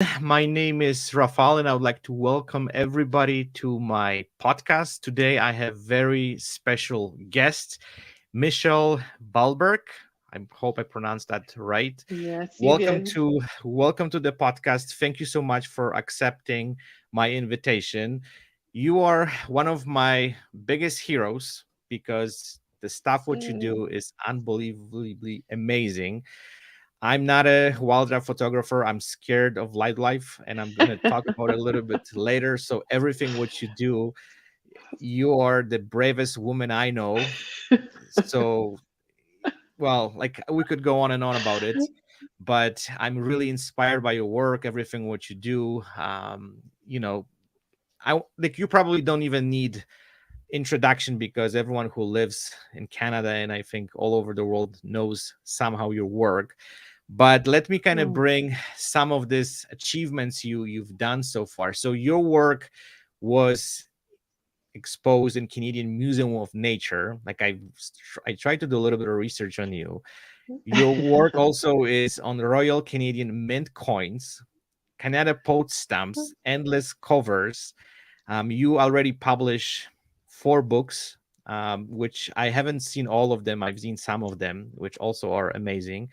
My name is Rafal, and I would like to welcome everybody to my podcast. Today, I have very special guest, Michelle Valberg. I hope I pronounced that right. Yes, you Welcome did. to welcome to the podcast. Thank you so much for accepting my invitation. You are one of my biggest heroes because the stuff what you Mm. do is unbelievably amazing. I'm not a wildlife photographer. I'm scared of wildlife, and I'm gonna talk about it a little bit later. So everything what you do, you are the bravest woman I know. So, well, like we could go on and on about it, but I'm really inspired by your work, everything what you do. You know, I like you probably don't even need introduction because everyone who lives in Canada and I think all over the world knows somehow your work. But let me kind of Oh, bring some of these achievements you've done so far. So your work was exposed in Canadian Museum of Nature. Like I tried to do a little bit of research on you. Your work also is on the Royal Canadian Mint coins, Canada Post stamps, endless covers. You already publish 4 books, which I haven't seen all of them. I've seen some of them, which also are amazing.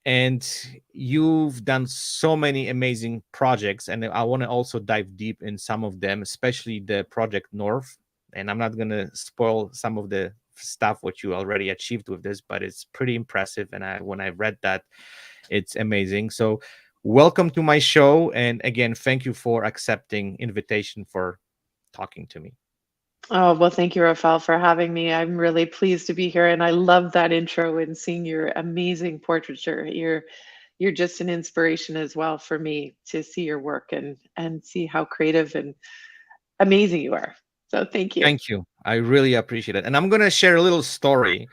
And you've done so many amazing projects, and I want to also dive deep in some of them, especially the Project North. And I'm not going to spoil some of the stuff what you already achieved with this, but it's pretty impressive. And when I read that, it's amazing. So welcome to my show, and again, thank you for accepting invitation for talking to me. oh, well, thank you, Rafael, for having me. I'm really pleased to be here, and I love that intro and seeing your amazing portraiture. You're just an inspiration as well for me to see your work and see how creative and amazing you are. So thank you. Thank you. I really appreciate it. And I'm going to share a little story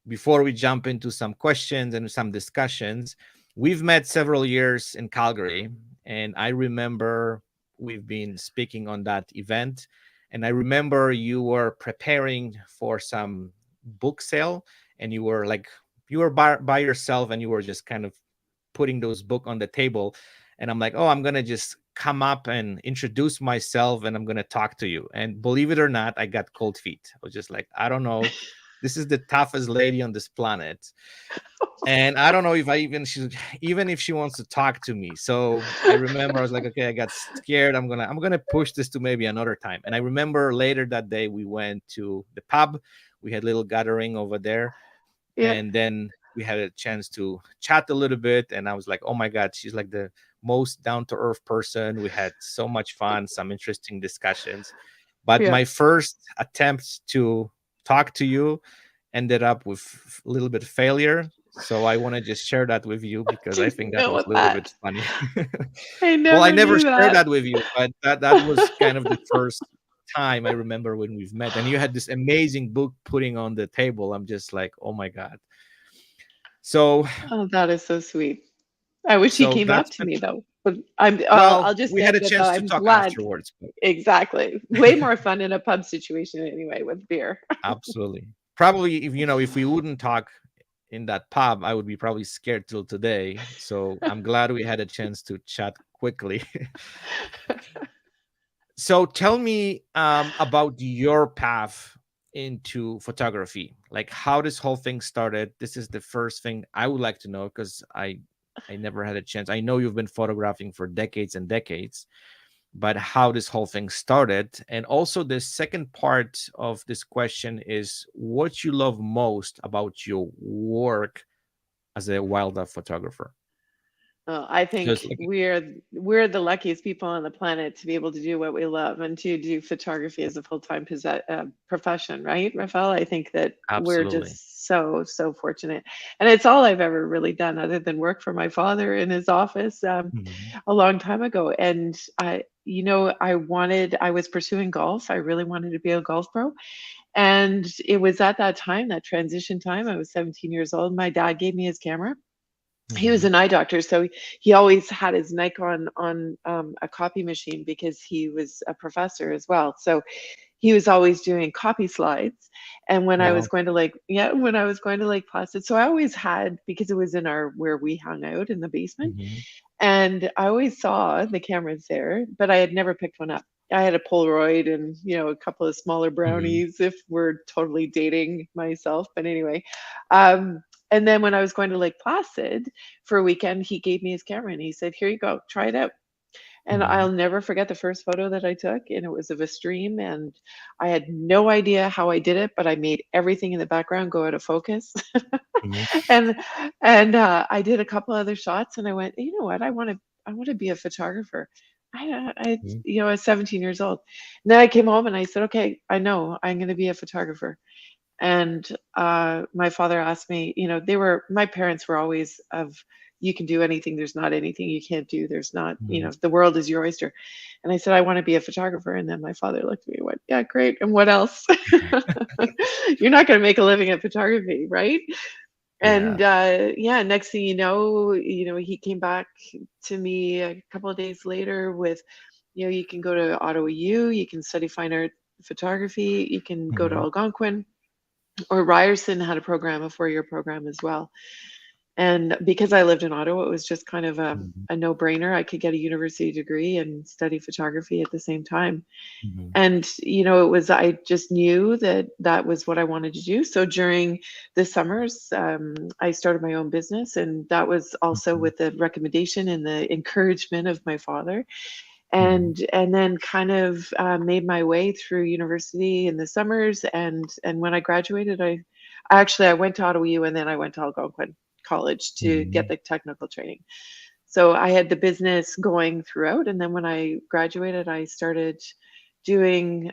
before we jump into some questions and some discussions. We've met several years in Calgary, and I remember we've been speaking on that event. And I remember you were preparing for some book sale, and you were by yourself, and you were just kind of putting those book on the table. And I'm like, oh, I'm gonna just come up and introduce myself, and I'm gonna talk to you. And believe it or not, I got cold feet. I was just like, I don't know, this is the toughest lady on this planet, and I don't know if I even should, even if she wants to talk to me. So I remember I was like, okay, I got scared. I'm gonna push this to maybe another time. And I remember later that day we went to the pub. We had a little gathering over there, Yep. and then we had a chance to chat a little bit. And I was like, oh my god, she's like the most down to earth person. We had so much fun, some interesting discussions. But Yeah. my first attempt to talk to you ended up with a little bit failure. So I want to just share that with you because I Didn't think that know was what a little bit that. funny. I Well, I never never knew shared that. that with you, but that was kind of the first time I remember when we've met. And you had this amazing book putting on the table. I'm just like, oh my god. So Oh, that is so sweet. I wish he so came up that's to been, me though. But I'll well, just we say had a that though chance to I'm talk glad. afterwards, but Exactly. Way more fun in a pub situation anyway with beer. absolutely. Probably if we wouldn't talk in that pub, I would be probably scared till today. So I'm glad we had a chance to chat quickly. So tell me about your path into photography. Like how this whole thing started. This is the first thing I would like to know because I never had a chance. I know you've been photographing for decades and decades, but how this whole thing started. And also the second part of this question is what you love most about your work as a wildlife photographer. Well, I Because think like we're the luckiest people on the planet to be able to do what we love and to do photography as a full-time profession, right, Rafael? I think that we're absolutely. just so fortunate, and it's all I've ever really done other than work for my father in his office Mhm. a long time ago. And I was pursuing golf. I really wanted to be a golf pro, and it was at that time, that transition time. I was 17 years old. My dad gave me his camera. He was Mhm. an eye doctor, so he always had his Nikon on a copy machine because he was a professor as well. So he was always doing copy slides. And when I was Wow. going to when I was going to Lake Placid, so I always had, because it was in our where we hung out in the basement, Mhm. And I always saw the cameras there, but I had never picked one up. I had a Polaroid and, a couple of smaller Mhm. brownies if we're totally dating myself. But anyway, um, and then when I was going to Lake Placid for a weekend, he gave me his camera and he said, "Here you go, try it out." And I'll Mhm. never forget the first photo that I took, and it was of a stream, and I had no idea how I did it, but I made everything in the background go out of focus. Mhm. And I did a couple other shots, and I went, "You know what? I want to be a photographer." Mhm. I was 17 years old. And then I came home and I said, "Okay, I know I'm going to be a photographer." And my father asked me, my parents were always of, "You can do anything, there's not anything you can't do, there's not, Mhm. the world is your oyster." And I said, "I want to be a photographer." And then my father looked at me and went, "Yeah, great, and what else?" You're not going to make a living at photography, right? Yeah. And yeah, next thing he came back to me a couple of days later with, "You can go to Ottawa U, you can study fine art photography, you can go to Mhm. Algonquin, or Ryerson had a program, a 4-year program as well." And because I lived in Ottawa, it was just kind of Mhm. a no-brainer. I could get a university degree and study photography at the same time. Mhm. And I just knew that that was what I wanted to do. So during the summers, I started my own business, and that was also Mhm. with the recommendation and the encouragement of my father. Mhm. And then kind of made my way through university in the summers, and when I graduated, I went to Ottawa U, and then I went to Algonquin College to get Mhm. the technical training. So I had the business going throughout, and then when I graduated, I started doing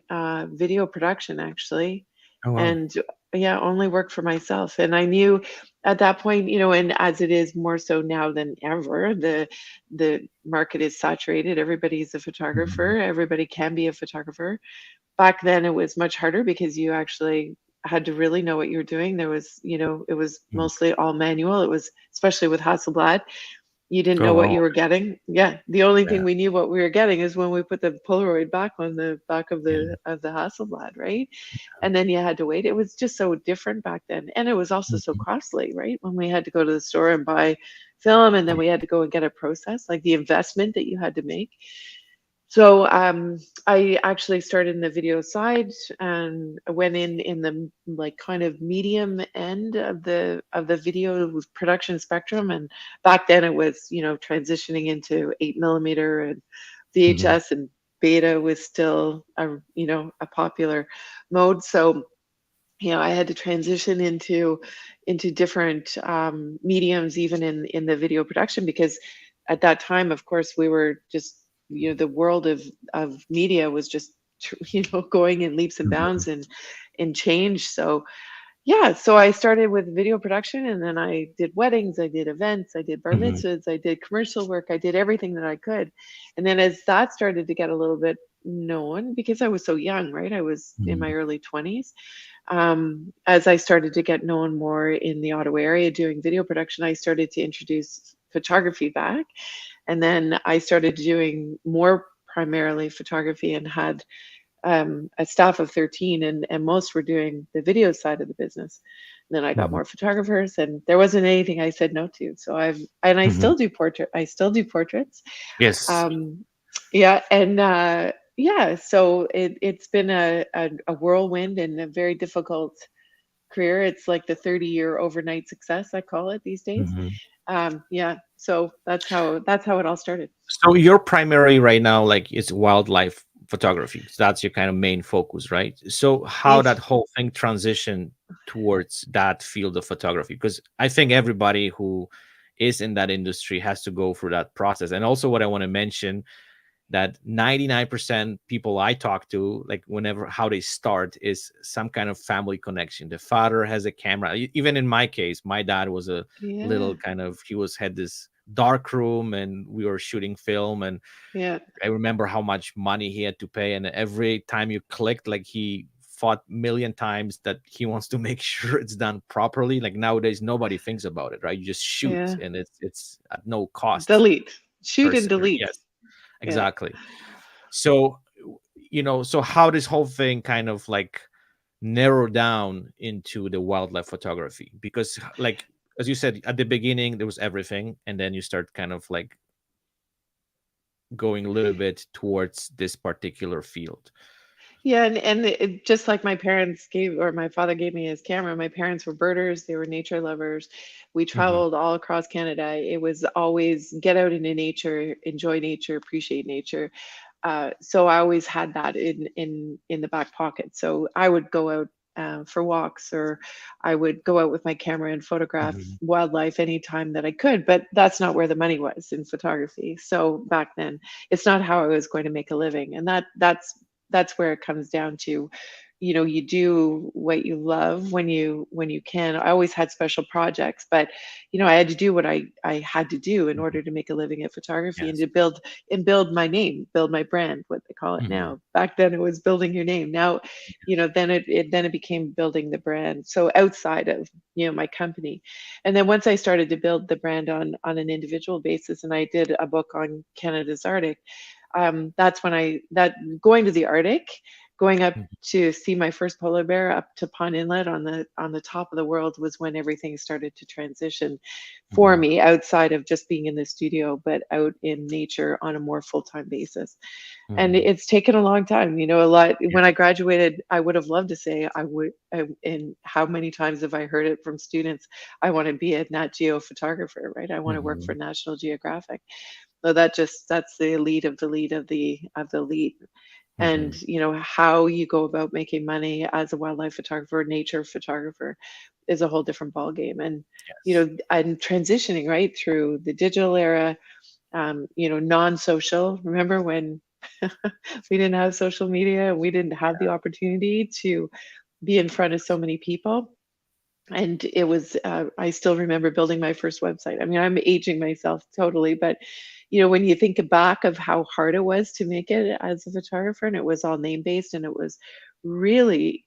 video production actually, Oh wow. and yeah, only work for myself. And I knew at that point, and as it is more so now than ever, the market is saturated. Everybody's a Mhm. photographer. Everybody can be a photographer. Back then, it was much harder because you actually had to really know what you were doing. It was Mhm. mostly all manual. It was, especially with Hasselblad, you didn't Oh know what wow. you were getting. Yeah, the only Yeah. thing we knew what we were getting is when we put the Polaroid back on the back of Yeah. the Hasselblad, right? And then you had to wait. It was just so different back then, and it was also so Mhm. costly, right? When we had to go to the store and buy film, and then Yeah. we had to go and get it processed, like the investment that you had to make. So I actually started in the video side and went in the like kind of medium end of the video production spectrum. And back then it was transitioning into 8 millimeter and Mhm. VHS, and beta was still a popular mode. So I had to transition into different mediums, even in the video production, because at that time, of course, we were just the world of media was just going in leaps and Mhm. bounds and change. So yeah, so I started with video production, and then I did weddings, I did events, I did bar Mhm. mitzvahs, I did commercial work, I did everything that I could. And then as that started to get a little bit known, because I was so young, right? I was in my Mhm. early 20s. As I started to get known more in the Ottawa area doing video production, I started to introduce photography back. And then I started doing more primarily photography, and had a staff of 13, and most were doing the video side of the business. And then I got Mhm. more photographers, and there wasn't anything I said no to. So I Mhm. still do portraits. Yes. Um, yeah, and yeah, so it's been a whirlwind and a very difficult career. It's like the 30-year overnight success, I call it these days. Mhm. Yeah, so that's how it all started. So your primary right now, like, is wildlife photography. So that's your kind of main focus, right? So how It's that whole thing transition towards that field of photography? Because I think everybody who is in that industry has to go through that process. And also, what I want to mention, that 99% people I talk to, like, whenever how they start is some kind of family connection. The father has a camera. Even in my case, my dad was a yeah, little kind of, he was had this dark room and we were shooting film, and yeah, I remember how much money he had to pay, and every time you clicked, like, he fought million times that he wants to make sure it's done properly. Like, nowadays nobody thinks about it, right? You just shoot yeah. and it's at no cost Delete, shoot and delete. yes, Yeah. exactly. So, so how this whole thing kind of like narrow down into the wildlife photography? Because, like, as you said at the beginning, there was everything, and then you start kind of like going a little bit towards this particular field? Yeah, and just like my parents gave, or my father gave me his camera, my parents were birders, they were nature lovers. We Hmm. traveled all across Canada. It was always get out into nature, enjoy nature, appreciate nature. So I always had that in the back pocket. So I would go out for walks, or I would go out with my camera and photograph Hmm. wildlife anytime that I could. But that's not where the money was in photography. So back then, it's not how I was going to make a living, and that's where it comes down to. You do what you love when you can. I always had special projects, but I had to do what I had to do in Hmm. order to make a living at photography and Yes. to build my name, build my brand, what they call it Hmm. now. Back then it was building your name. Now, then it became building the brand. So outside of, my company. And then once I started to build the brand on an individual basis, and I did a book on Canada's Arctic, that's when that going to the Arctic, going up to see my first polar bear up to Pond Inlet on the top of the world was when everything started to transition for Hmm. me outside of just being in the studio, but out in nature on a more full-time basis. And Hmm. it's taken a long time, a lot. When I Yes. graduated, I would have loved to say and how many times have I heard it from students? I want to be a Nat Geo photographer, right? I want to work for Hmm. National Geographic. So that's the elite of the elite of the elite. And Hmm. how you go about making money as a wildlife photographer, nature photographer, is a whole different ballgame. And Yes. I'm transitioning right through the digital era, non-social. Remember when we didn't have social media, and we didn't have the opportunity to be in front of so many people? And it was, I still remember building my first website. I mean, I'm aging myself totally, but when you think back of how hard it was to make it as a photographer, and it was all name based, and it was really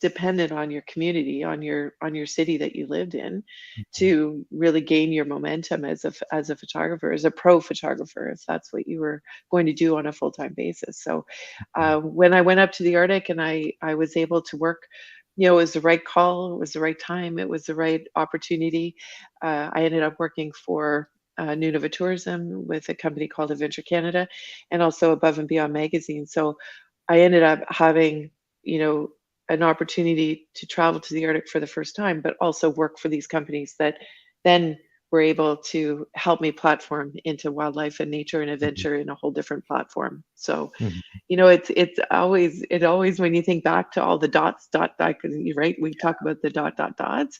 dependent on your community, on your city that you lived in, Mhm. to really gain your momentum as a photographer, as a pro photographer, if that's what you were going to do on a full-time basis. So when I went up to the Arctic, and I was able to work, it was the right call, it was the right time, it was the right opportunity. I ended up working for Nunavut Tourism with a company called Adventure Canada, and also Above and Beyond Magazine. So I ended up having, you know, an opportunity to travel to the Arctic for the first time, but also work for these companies that then were able to help me platform into wildlife and nature and Mhm. adventure in a whole different platform. So Mhm. it's always when you think back to all the dots, dot, 'cause you're right, we talk about the dots,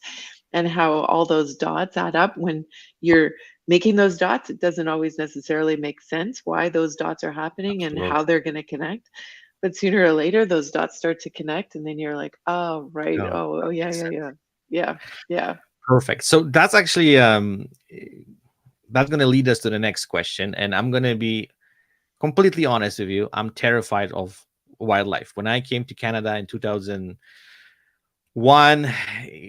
and how all those dots add up. When you're making those dots, it doesn't always necessarily make sense why those dots are happening and how Absolutely. they're going to connect. But sooner or later, those dots start to connect, and then you're like, oh, right. No, Oh, that yeah, makes yeah, sense. yeah. Yeah, yeah. Perfect. So that's actually that's going to lead us to the next question, and I'm going to be completely honest with you. I'm terrified of wildlife. When I came to Canada in 2001,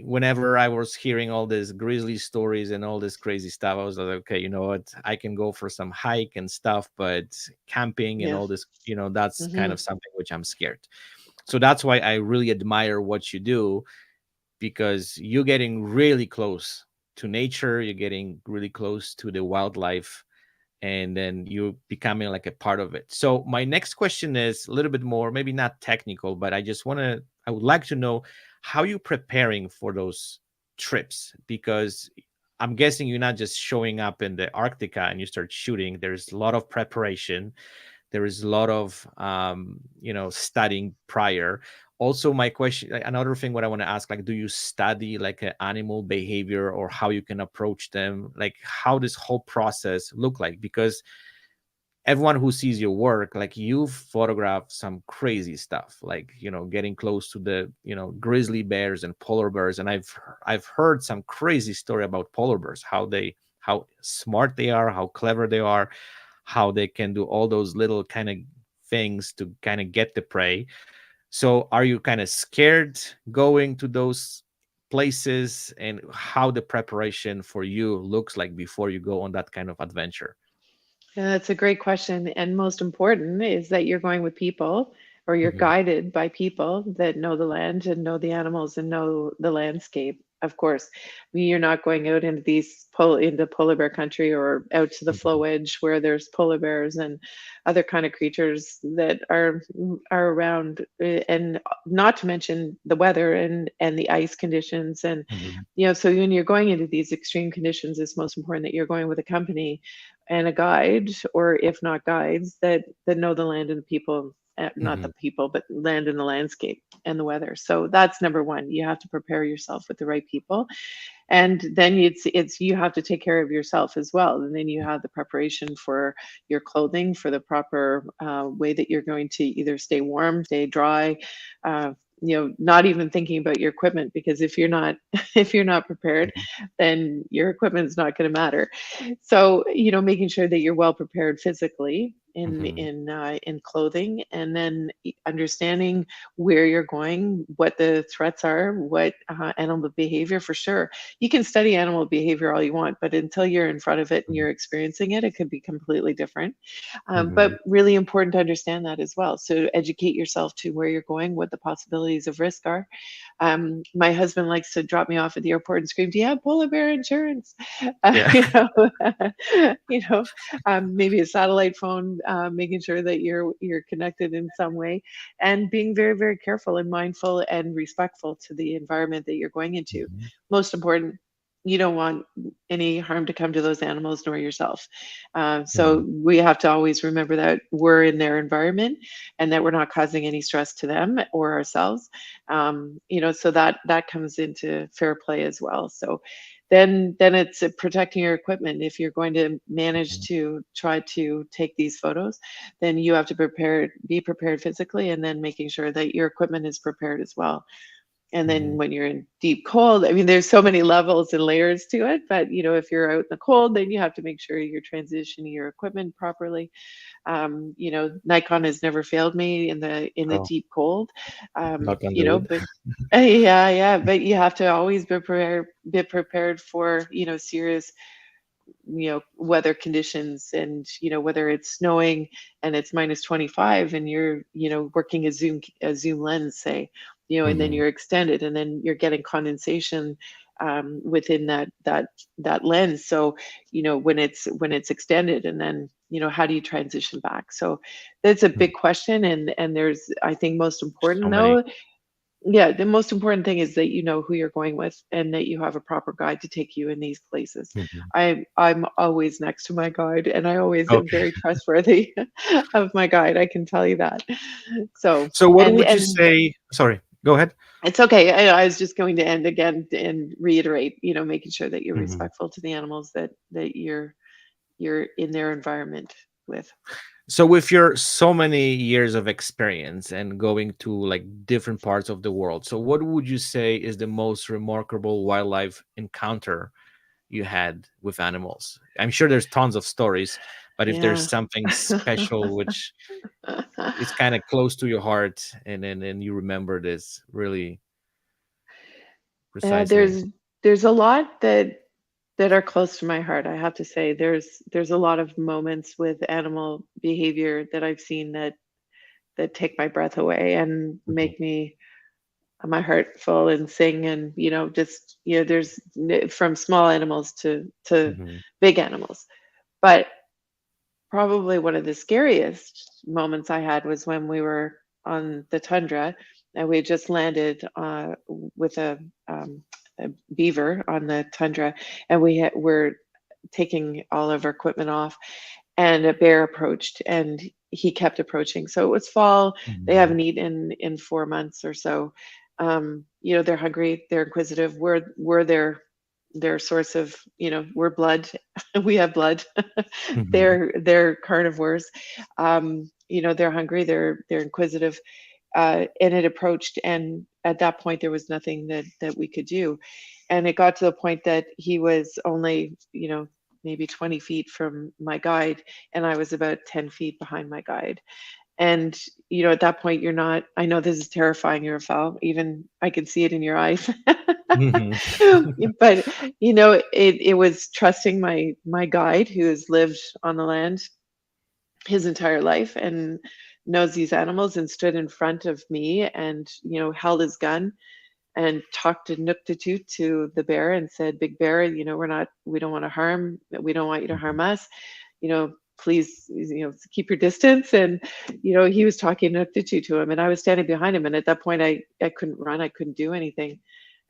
whenever I was hearing all these grizzly stories and all this crazy stuff, I was like, okay, you know what? I can go for some hike and stuff, but camping and Yeah. all this, that's kind Hmm. of something which I'm scared. So that's why I really admire what you do, because you're getting really close to nature, you're getting really close to the wildlife, and then you're becoming like a part of it. So my next question is a little bit more, maybe not technical, but I would like to know how you preparing for those trips, because I'm guessing you're not just showing up in the Arctica and you start shooting. There's a lot of preparation, there is a lot of studying prior. Also, my question, like, another thing what I want to ask, like, do you study like animal behavior, or how you can approach them, like how this whole process look like? Because everyone who sees your work, like, you photograph some crazy stuff, like, getting close to the grizzly bears and polar bears. And I've heard some crazy story about polar bears, how smart they are, how clever they are, how they can do all those little kind of things to kind of get the prey. So are you kind of scared going to those places, and how the preparation for you looks like before you go on that kind of adventure? Yeah, that's a great question. And most important is that you're going with people, or you're Mhm. guided by people that know the land and know the animals and know the landscape of course. I mean, you're not going out into into polar bear country or out to the Mhm. flow edge where there's polar bears and other kind of creatures that are around, and not to mention the weather and the ice conditions. And Mhm. so when you're going into these extreme conditions, it's most important that you're going with a company and a guide, or if not guides, that know the land and the people, not the Mhm. people, but land and the landscape and the weather. So that's number one. You have to prepare yourself with the right people, and then it's you have to take care of yourself as well. And then you have the preparation for your clothing, for the proper way that you're going to either stay warm, stay dry, uh, not even thinking about your equipment, because if you're not if you're not prepared, Mhm. then your equipment's not going to matter. So making sure that you're well prepared physically Mhm. in clothing, and then understanding where you're going, what the threats are, what animal behavior. For sure, you can study animal behavior all you want, but until you're in front of it and Mhm. you're experiencing it, it could be completely different. But Mhm. really important to understand that as well. So educate yourself to where you're going, what the possibilities of risk are. My husband likes to drop me off at the airport and scream, "Do you have polar bear insurance?" Yeah. You know, you know, maybe a satellite phone, making sure that you're connected in some way, and being very, very careful and mindful and respectful to the environment that you're going into. Mhm. Most important, you don't want any harm to come to those animals nor yourself. So Mhm. we have to always remember that we're in their environment and that we're not causing any stress to them or ourselves. So that comes into fair play as well. So then it's protecting your equipment. If you're going to manage Mhm. to try to take these photos, then you have to be prepared physically, and then making sure that your equipment is prepared as well. And then Mhm. when you're in deep cold, I mean, there's so many levels and layers to it, but if you're out in the cold, then you have to make sure you're transitioning your equipment properly. Nikon has never failed me in the Oh, deep cold. knock on the wood. But yeah, yeah, but you have to always be prepared for serious weather conditions. And whether it's snowing and it's minus 25, and you're working a zoom lens, say, and then Mhm. you're extended, and then you're getting condensation within that lens. So when it's extended, and then how do you transition back? So that's a Mhm. big question. And there's, I think, most So important many. though, yeah, the most important thing is that you know who you're going with, and that you have a proper guide to take you in these places. Mhm. I'm always next to my guide, and I always am Okay. very trustworthy of my guide. I can tell you that. So, So what and would you and say? Sorry, go ahead. it's okay. I was just going to end again and reiterate, making sure that you're Mhm. respectful to the animals that you're in their environment with. So with your so many years of experience and going to like different parts of the world, so what would you say is the most remarkable wildlife encounter you had with animals? I'm sure there's tons of stories, but if there's Yeah. something special which is kind of close to your heart, and you remember this really Yeah, precisely. there's a lot that are close to my heart. I have to say, there's a lot of moments with animal behavior that I've seen that take my breath away and Mhm. make me my heart full and sing. And just there's from small animals to Mhm. big animals. But probably one of the scariest moments I had was when we were on the tundra, and we had just landed with a beaver on the tundra, and were taking all of our equipment off, and a bear approached, and he kept approaching. So it was fall. They Mhm. haven't eaten in 4 months or so. They're hungry, they're inquisitive. We're their source of, we're blood. We have blood. Mhm. They're carnivores. They're hungry, they're inquisitive. And it approached, and at that point there was nothing that we could do. And it got to the point that he was only, maybe 20 feet from my guide, and I was about 10 feet behind my guide. And at that point, you're not, I know this is terrifying, you're a foul, even I can see it in your eyes. Mhm. But it was trusting my guide, who has lived on the land his entire life and knows these animals, and stood in front of me and held his gun, and talked to Nuktitut, to the bear, and said, "Big bear, we don't want to harm, we don't want you to Mhm. harm us. Please, keep your distance." And he was talking Nuktitut to him, and I was standing behind him. And at that point, I couldn't run, I couldn't do anything.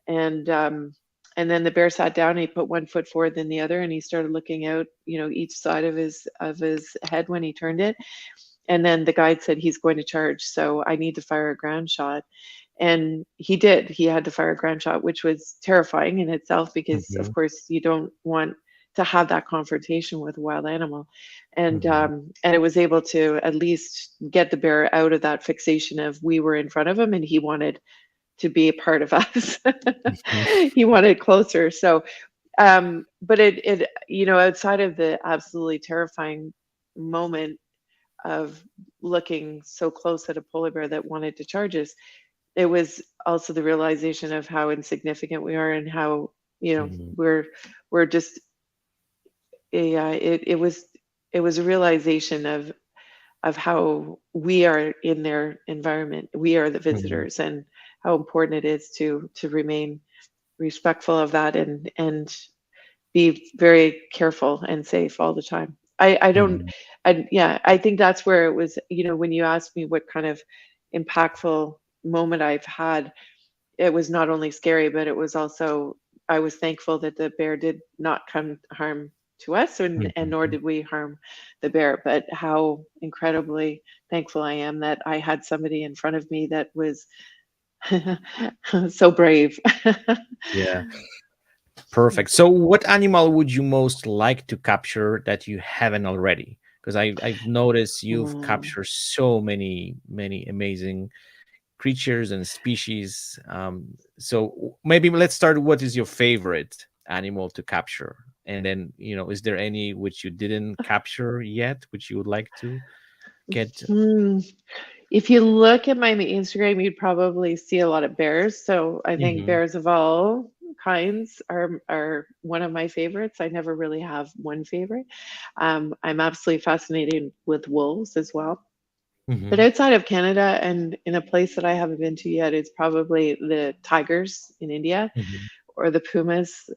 And then the bear sat down, and he put one foot forward than the other, and he started looking out, each side of his head when he turned it. And then the guide said, "He's going to charge, so I need to fire a ground shot." And he did. He had to fire a ground shot, which was terrifying in itself, because of Mhm. course you don't want to have that confrontation with a wild animal. and Mhm. um and it was able to at least get the bear out of that fixation of, we were in front of him and he wanted to be a part of us. Mhm. He wanted closer. So but it outside of the absolutely terrifying moment of looking so close at a polar bear that wanted to charge us, it was also the realization of how insignificant we are, and how Mhm. we're just it was a realization of how we are in their environment. We are the Mhm. visitors, and how important it is to remain respectful of that, and be very careful and safe all the time. I don't Mhm. yeah, I think that's where it was, when you asked me what kind of impactful moment I've had, it was not only scary, but it was also, I was thankful that the bear did not come harm to us, and nor Mhm. did we harm the bear. But how incredibly thankful I am that I had somebody in front of me that was so brave. Yeah. Perfect. So, what animal would you most like to capture that you haven't already? Because I've noticed you've Mm. captured so many amazing creatures and species. So maybe let's start. What is your favorite animal to capture? And then, is there any which you didn't capture yet, which you would like to get? Hmm. If you look at my Instagram, you'd probably see a lot of bears. So I think Hmm. bears of all kinds are one of my favorites. I never really have one favorite. I'm absolutely fascinated with wolves as well. But Hmm. outside of Canada, and in a place that I haven't been to yet, it's probably the tigers in India, Hmm. or the pumas,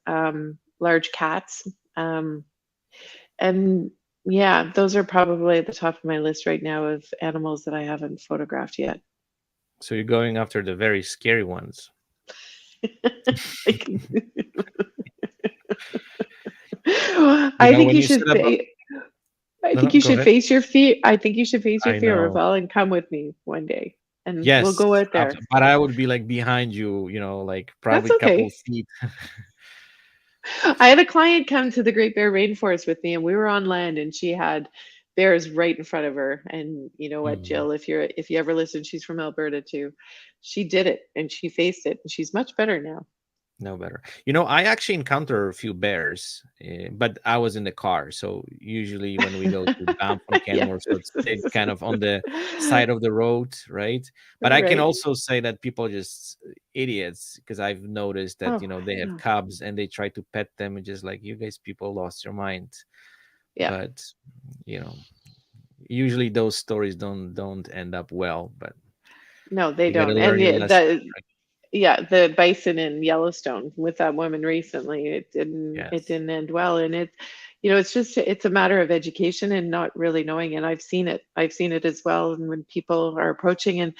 large cats. And yeah, those are probably at the top of my list right now of animals that I haven't photographed yet. So you're going after the very scary ones. I can- You I know, think when you you should said about I no, think no, you go should ahead. face your fear. I think you should face your I fear, know. Ravel, and come with me one day, and we'll Yes, go out there. but I would be like behind you, like That's probably a couple okay. feet. I had a client come to the Great Bear Rainforest with me, and we were on land, and she had bears right in front of her. And you know what, Mhm. Jill, if you ever listen, she's from Alberta too. She did it, and she faced it, and she's much better now. No better. I actually encounter a few bears, but I was in the car. So usually when we go to Banff from Yes. Canmore, so it's kind of on the side of the road, right? But I can Right. also say that people are just idiots, because I've noticed that Oh, they I have know. cubs and they try to pet them, and just like, you guys, people lost your mind. Yeah. But you know, usually those stories don't end up well. But No, they you got to don't. And learn your yeah, lesson, right? the bison in Yellowstone with that woman recently, it Yes. didn't end well. And it's a matter of education and not really knowing. And I've seen it as well. And when people are approaching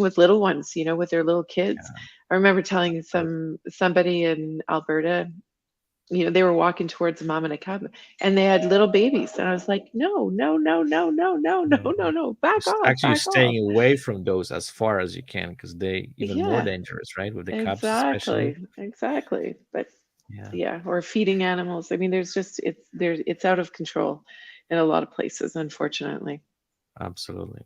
with little ones, with their little kids. Yeah. I remember telling Absolutely. somebody in Alberta, they were walking towards a mom and a cub, and they had little babies. And I was like, no, no, no, no, no, no, no, Mhm. no, no, back off, Actually back off. staying away from those as far as you can, because they even more Yeah, dangerous, right? With the cubs, especially. exactly, exactly. But Yeah, yeah, or feeding animals. I mean, it's out of control in a lot of places, unfortunately. absolutely.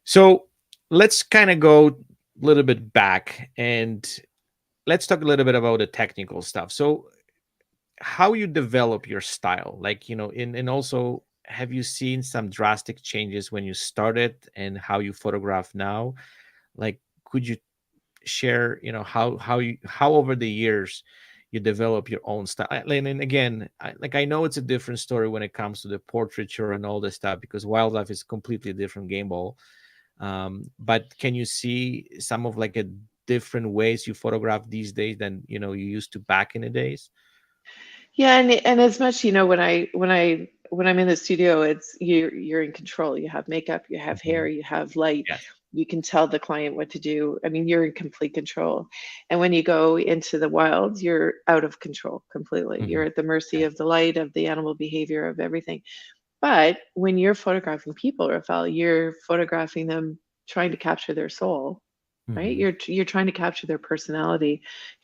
So let's kind of go a little bit back, and let's talk a little bit about the technical stuff. So how you develop your style, like, and also, have you seen some drastic changes when you started and how you photograph now? Like, could you share, how over the years you develop your own style? And again, I know it's a different story when it comes to the portraiture and all this stuff, because wildlife is completely different game ball. But can you see some of like a different ways you photograph these days than you used to back in the days? Yeah, and as much, when I'm in the studio, it's you're in control. You have makeup, you have hair, Mhm. you have light. Yes. You can tell the client what to do. I mean, you're in complete control. And when you go into the wild, you're out of control completely. You're Mhm. at the mercy Yes. of the light, of the animal behavior, of everything. But when you're photographing people, Rafael, you're photographing them trying to capture their soul, right? Mhm. You're trying to capture their personality,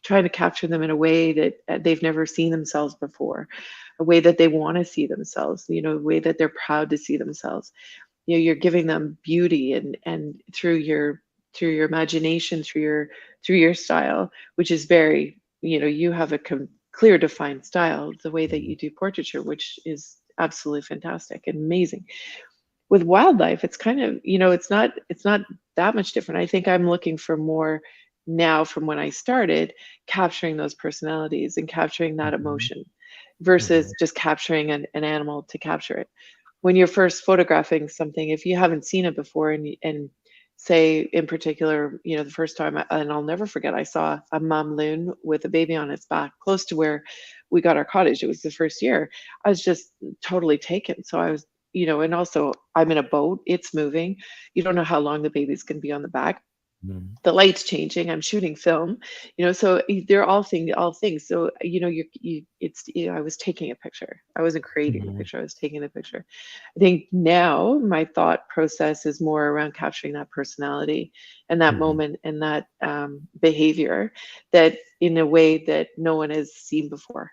trying to capture them in a way that they've never seen themselves before, a way that they want to see themselves, a way that they're proud to see themselves. You're giving them beauty, and through your imagination, through your style, which is very, you have a clear defined style, the way that Mhm. you do portraiture, which is absolutely fantastic and amazing. With wildlife, it's kind of, it's not that much different. I think I'm looking for more now, from when I started, capturing those personalities and capturing that Mhm. emotion Mhm. versus just capturing an animal to capture it. When you're first photographing something, if you haven't seen it before, and say in particular, the first time, and I'll never forget, I saw a mom loon with a baby on its back close to where we got our cottage. It was the first year. I was just totally taken. So I was, and also I'm in a boat, it's moving. You don't know how long the baby's going to be on the back. Mhm. The light's changing, I'm shooting film, so they're all things. So I was taking a picture, I wasn't creating the Mhm. picture, I was taking the picture. I think now my thought process is more around capturing that personality and that Mhm. moment and that behavior, that in a way that no one has seen before.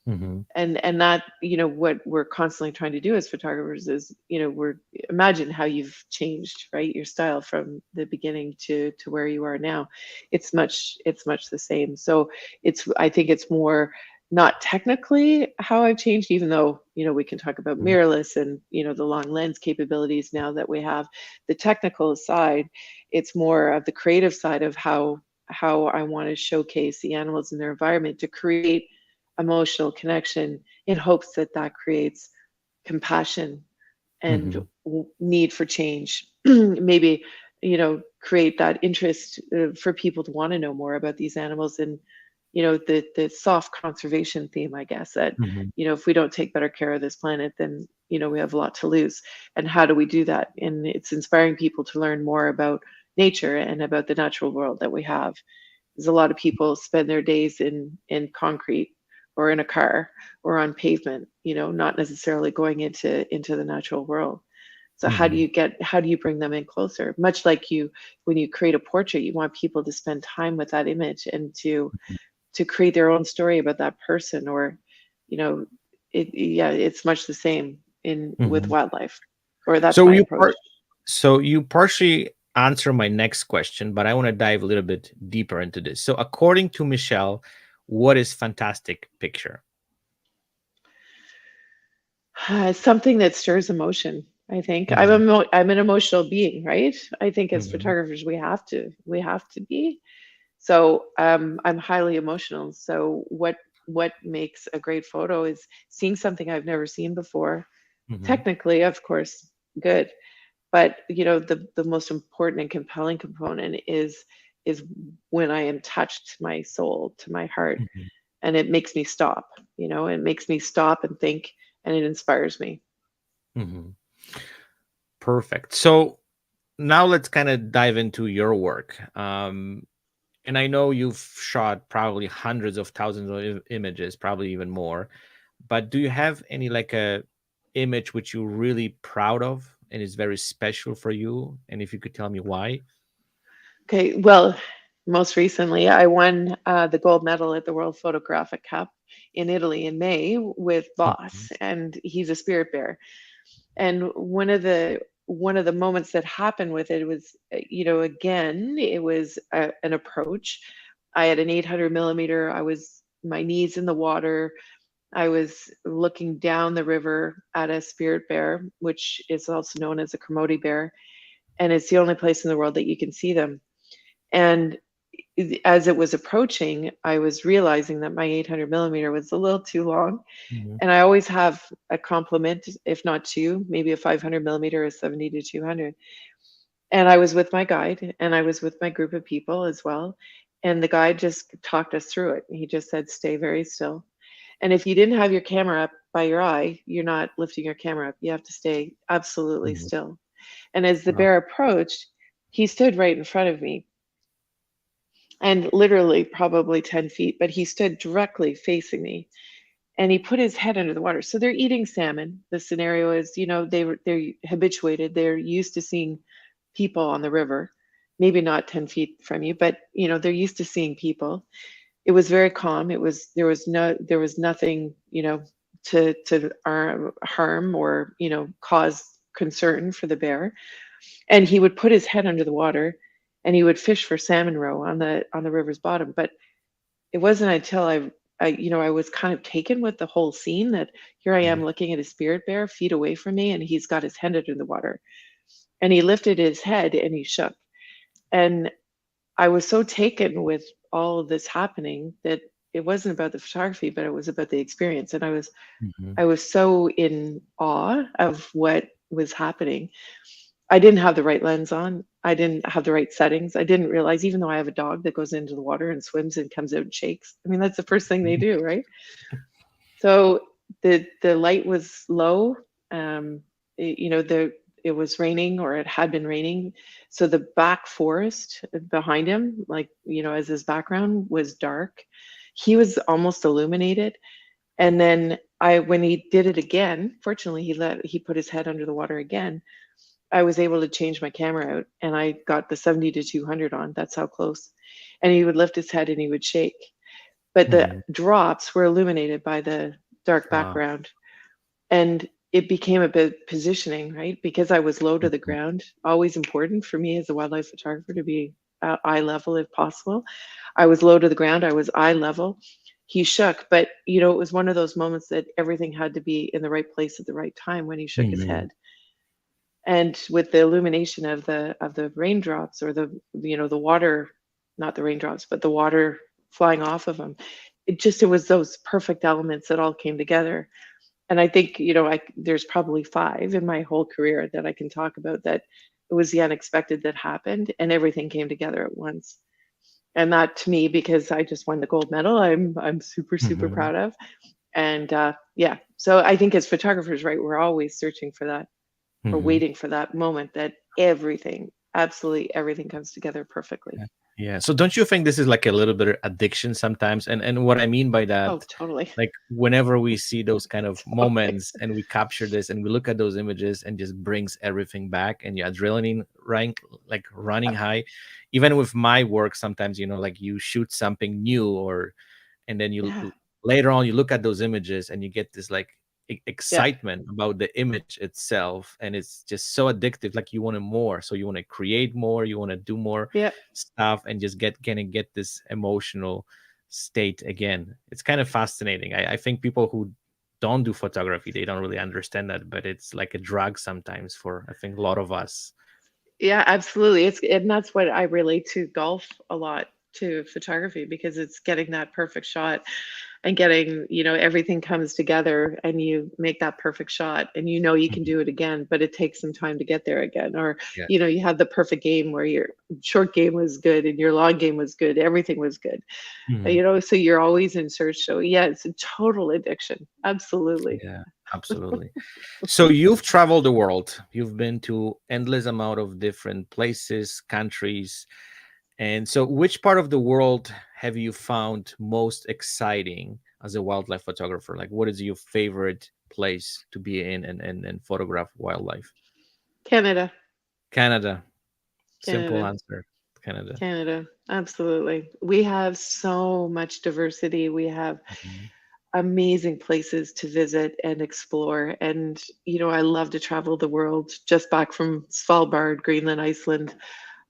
Mhm. And that, what we're constantly trying to do as photographers is, we're imagine how you've changed, right, your style from the beginning to where you are now. It's much the same. So I think it's more, not technically how I've changed, even though, we can talk about Mhm. mirrorless and, the long lens capabilities now that we have. The technical side, it's more of the creative side of how I want to showcase the animals in their environment to create emotional connection, in hopes that that creates compassion and Mhm. need for change. Maybe, create that interest, for people to want to know more about these animals, and, the soft conservation theme, I guess, that, Mhm. if we don't take better care of this planet, then, we have a lot to lose. And how do we do that? And it's inspiring people to learn more about nature and about the natural world that we have. There's a lot of people spend their days in concrete, or in a car, or on pavement, not necessarily going into the natural world. So Mhm. how do you bring them in closer? Much like when you create a portrait, you want people to spend time with that image, and to create their own story about that person, or, you know, yeah, it's much the same in with Mhm. wildlife, or that's So my you approach. partially answer my next question, but I want to dive a little bit deeper into this. So according to Michelle, what is fantastic picture? Something that stirs emotion. I think Mhm. I'm an emotional being, right? I think as Mhm. photographers we have to be. So I'm highly emotional. So what makes a great photo is seeing something I've never seen before. Mhm. Technically, of course, good, but the most important and compelling component is when I am touched to my soul, to my heart, Mhm. and it makes me stop. It makes me stop and think, and it inspires me. Mhm. Perfect. So now let's kind of dive into your work. And I know you've shot probably hundreds of thousands of images, probably even more. But do you have any like a image which you're really proud of and is very special for you? And if you could tell me why. Okay, well, most recently, I won the gold medal at the World Photographic Cup in Italy in May with Mhm. Boss, and he's a spirit bear. And one of the moments that happened with it was, again, it was an approach. I had an 800 millimeter. I was my knees in the water. I was looking down the river at a spirit bear, which is also known as a Kermode bear, and it's the only place in the world that you can see them. And as it was approaching, I was realizing that my 800 millimeter was a little too long. Mhm. And I always have a complement, if not two, maybe a 500 millimeter, a 70 to 200. And I was with my guide and I was with my group of people as well. And the guide just talked us through it. He just said, stay very still. And if you didn't have your camera up by your eye, you're not lifting your camera up. You have to stay absolutely Mhm. still. And as the Wow. bear approached, he stood right in front of me and literally probably 10 feet, but he stood directly facing me and he put his head under the water. So they're eating salmon. The scenario is, they're habituated. They're used to seeing people on the river, maybe not 10 feet from you, but they're used to seeing people. It was very calm. There was nothing, to harm or, cause concern for the bear. And he would put his head under the water and he would fish for salmon roe on the river's bottom. But it wasn't until I was kind of taken with the whole scene that here I am Mhm. looking at a spirit bear feet away from me, and he's got his head under the water, and he lifted his head and he shook, and I was so taken with all of this happening that it wasn't about the photography, but it was about the experience, and Mhm. I was so in awe of what was happening. I didn't have the right lens on. I didn't have the right settings. I didn't realize, even though I have a dog that goes into the water and swims and comes out and shakes. I mean, that's the first thing they do, right? So the light was low. It, you know, the it was raining or it had been raining. So the back forest behind him, like, as his background was dark. He was almost illuminated. And then when he did it again, fortunately he put his head under the water again. I was able to change my camera out and I got the 70 to 200 on. That's how close. And he would lift his head and he would shake. But the Mhm. drops were illuminated by the dark Wow. background. And it became a bit positioning, right? Because I was low to the Mhm. ground, always important for me as a wildlife photographer to be eye level if possible. I was low to the ground, I was eye level. He shook, but it was one of those moments that everything had to be in the right place at the right time when he shook his Mhm. head. And with the illumination of the raindrops or the water, not the raindrops but the water flying off of them, it was those perfect elements that all came together. And I think there's probably five in my whole career that I can talk about that it was the unexpected that happened and everything came together at once. And that, to me, because I just won the gold medal, I'm super super Mhm. proud of. And yeah, so I think as photographers, right, we're always searching for that or Mhm. waiting for that moment that everything, absolutely everything comes together perfectly. Yeah. Yeah. So don't you think this is like a little bit of addiction sometimes? And what I mean by Oh, that, totally. like whenever we see those kind of Totally. moments and we capture this and we look at those images and just brings everything back and your adrenaline rank like running high. Even with my work, sometimes, like you shoot something new or and then Yeah. later on you look at those images and you get this like Yeah. excitement about the image itself, and it's just so addictive, like you want more, so you want to create more, you want to do more Yeah. stuff and just get this emotional state again. It's kind of fascinating. I think people who don't do photography, they don't really understand that, but it's like a drug sometimes for I think a lot of us. Yeah, absolutely. And that's what I relate to golf a lot, to photography, because it's getting that perfect shot and getting, everything comes together and you make that perfect shot and you can Mhm. do it again, but it takes some time to get there again. Or, Yeah. you have the perfect game where your short game was good and your long game was good, everything was good. Mhm. So you're always in search. So yeah, it's a total addiction. Absolutely. Yeah, absolutely. So you've traveled the world. You've been to endless amount of different places, countries. And so which part of the world have you found most exciting as a wildlife photographer? Like what is your favorite place to be in and photograph wildlife? Canada. Canada. Simple Canada. answer. Canada. Canada, absolutely. We have so much diversity. We have Mhm. amazing places to visit and explore. And, I love to travel the world. Just back from Svalbard, Greenland, Iceland.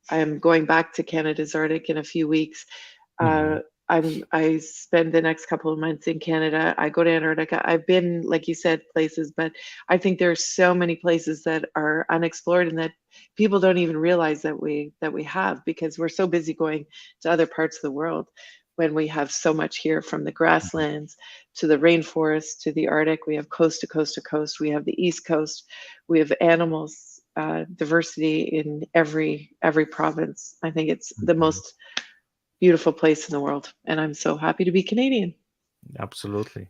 I'm going back to Canada's Arctic in a few weeks. Uh, Mhm. I spend the next couple of months in Canada. I go to Antarctica. I've been, like you said, places, but I think there's so many places that are unexplored and that people don't even realize that we have, because we're so busy going to other parts of the world when we have so much here, from the Mhm. grasslands to the rainforest to the Arctic. We have coast to coast to coast. We have the East Coast. We have animals. diversity in every province. I think it's the Mhm. most beautiful place in the world, and I'm so happy to be Canadian. Absolutely.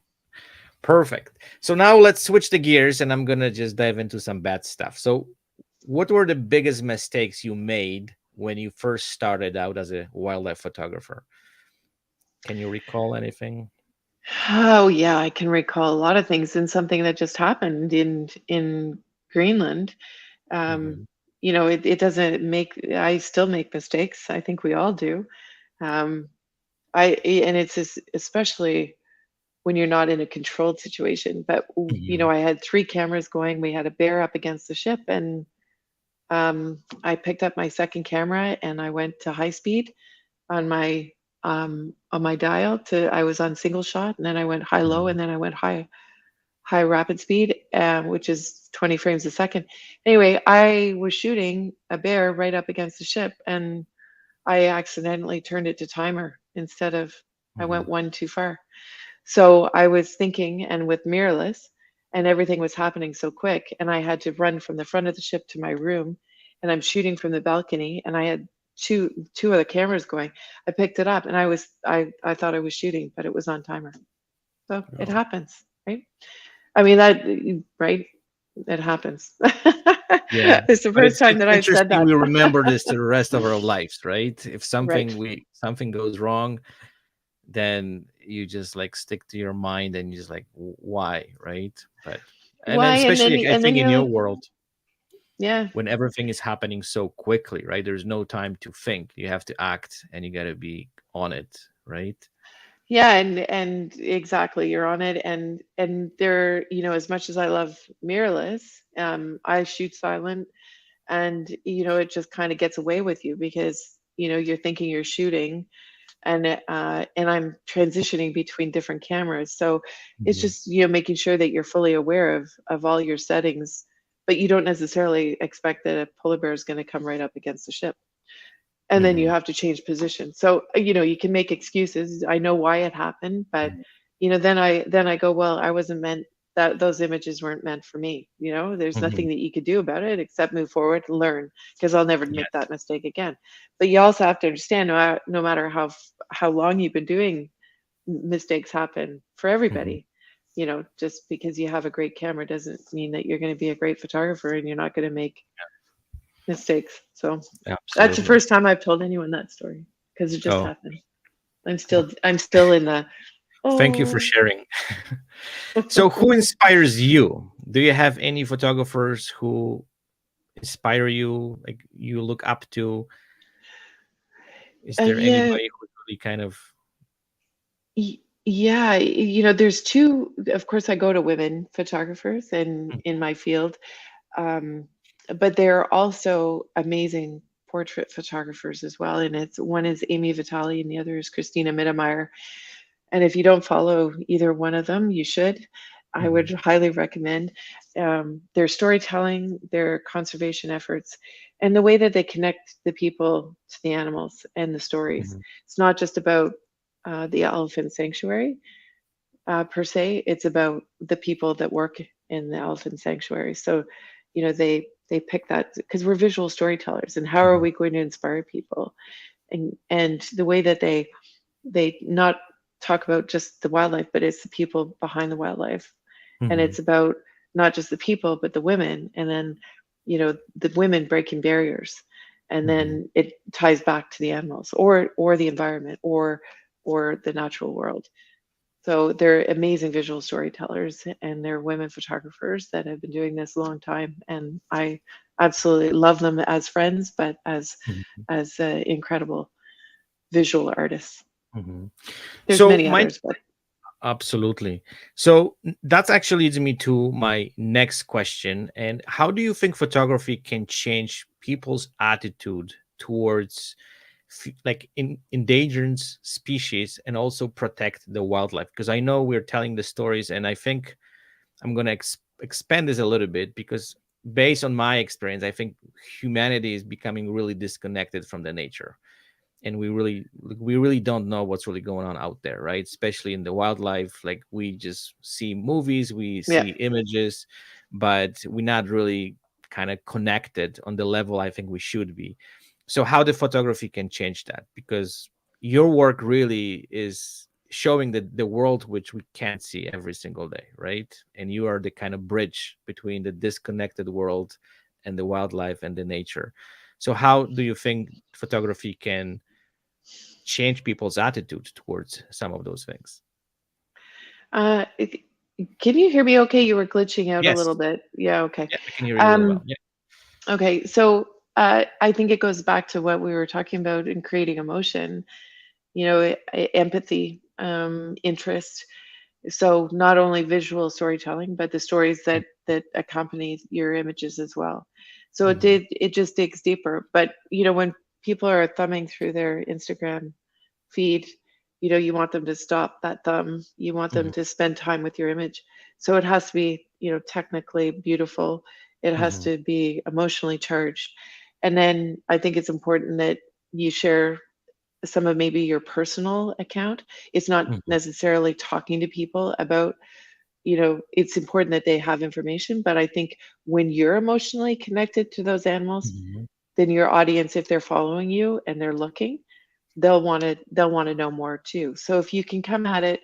Perfect. So now let's switch the gears and I'm going to just dive into some bad stuff. So, what were the biggest mistakes you made when you first started out as a wildlife photographer? Can you recall anything? Oh yeah, I can recall a lot of things, and something that just happened in Greenland. Um, Hmm. it doesn't make. I still make mistakes. I think we all do. Um, and it's especially when you're not in a controlled situation. But Hmm. I had three cameras going. We had a bear up against the ship, and I picked up my second camera and I went to high speed on my dial. To I was on single shot, and then I went high low, Hmm. and then I went high rapid speed, which is 20 frames a second. Anyway, I was shooting a bear right up against the ship, and I accidentally turned it to timer instead of. I Hmm. went one too far. So I was thinking, and with mirrorless, and everything was happening so quick, and I had to run from the front of the ship to my room, and I'm shooting from the balcony, and I had two other cameras going. I picked it up, and I thought I was shooting, but it was on timer. So it Oh, happens, right? I mean that, right? It happens. yeah. It's the But first time it's that I've said interesting that. we remember this to the rest of our lives, right? If Right. something goes wrong, then you just like stick to your mind and you just like why, right? But and then Why? And especially then like, I and then think in you're your like, world yeah. when everything is happening so quickly, right? There's no time to think. You have to act and you got to be on it, right? Yeah, and exactly, you're on it, and there, as much as I love mirrorless, I shoot silent, and it just kind of gets away with you because you're thinking you're shooting, and I'm transitioning between different cameras, so it's Hmm. just making sure that you're fully aware of all your settings, but you don't necessarily expect that a polar bear is going to come right up against the ship, and then you Hmm. have to change position. So you can make excuses. I know why it happened, but then I go, well, I wasn't meant that those images weren't meant for me. There's Hmm. nothing that you could do about it except move forward and learn, because I'll never make Yes. that mistake again. But you also have to understand, no matter how long you've been doing, mistakes happen for Hmm. everybody. Just because you have a great camera doesn't mean that you're going to be a great photographer, and you're not going to make mistakes. So that's the Absolutely. first time I've told anyone that story, because it just Oh, happened. I'm still in the, thank you for oh. sharing. So, who inspires you? Do you have any photographers who inspire you, like you look up to? Is there Yeah, anybody who's really kind of? yeah. There's two. Of course, I go to women photographers in my field, um, but there are also amazing portrait photographers as well. And it's one is Amy Vitale, and the other is Christina Mittermeier. And if you don't follow either one of them, you should. I would Mhm. highly recommend their storytelling, their conservation efforts, and the way that they connect the people to the animals and the stories. Mhm. It's not just about the elephant sanctuary per se. It's about the people that work in the elephant sanctuary. So, they pick that because we're visual storytellers, and how are Mhm. we going to inspire people? And the way that they not talk about just the wildlife, but it's the people behind the wildlife. And Mhm. it's about not just the people, but the women. And then, the women breaking barriers. And Mhm. then it ties back to the animals, or the environment, or the natural world. So they're amazing visual storytellers, and they're women photographers that have been doing this a long time. And I absolutely love them as friends, but as Mhm. incredible visual artists. Mhm. There's So many my others, but absolutely. So that's actually leads me to my next question. And how do you think photography can change people's attitude towards like in endangered species and also protect the wildlife? Because I know we're telling the stories, and I think I'm going to expand this a little bit because based on my experience, I think humanity is becoming really disconnected from the nature, and we really don't know what's really going on out there, right? Especially in the wildlife, like we just see movies, we yeah. see images, but we're not really kind of connected on the level I think we should be. So how the photography can change that, because your work really is showing the world which we can't see every single day, right? And you are the kind of bridge between the disconnected world and the wildlife and the nature. So how do you think photography can change people's attitude towards some of those things? Uh, it- can you hear me okay? You were glitching out a little Yes. bit. Yeah, okay. Yeah, I can hear you really well. Um, Yeah. okay, so I think it goes back to what we were talking about in creating emotion, empathy, interest. So not only visual storytelling, but the stories that accompany your images as well. So Mm-hmm. it just digs deeper. But when people are thumbing through their Instagram feed, you want them to stop that thumb. You want them Mm-hmm. to spend time with your image. So it has to be, technically beautiful. It has Mm-hmm. to be emotionally charged. And then I think it's important that you share some of maybe your personal account. It's not necessarily talking to people about, it's important that they have information, but I think when you're emotionally connected to those animals, Mm-hmm. then your audience, if they're following you and they're looking, they'll want to know more too. So if you can come at it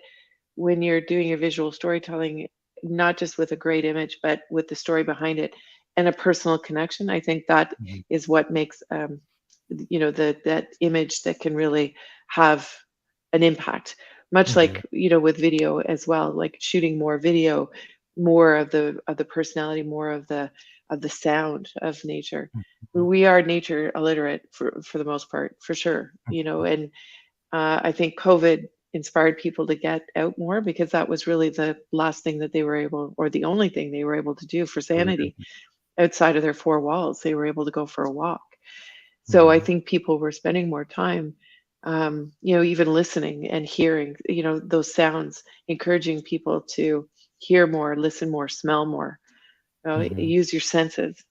when you're doing your visual storytelling, not just with a great image, but with the story behind it and a personal connection, I think that Mm-hmm. is what makes that image that can really have an impact. Much Mm-hmm. like with video as well, like shooting more video, more of the personality, more of the sound of nature. We are nature illiterate for the most part, for sure. And I think COVID inspired people to get out more because that was really the last thing that they were able, or the only thing they were able to do for sanity outside of their four walls. They were able to go for a walk. So I Mm-hmm. think people were spending more time, even listening and hearing, those sounds, encouraging people to hear more, listen more, smell more, Mm-hmm. use your senses.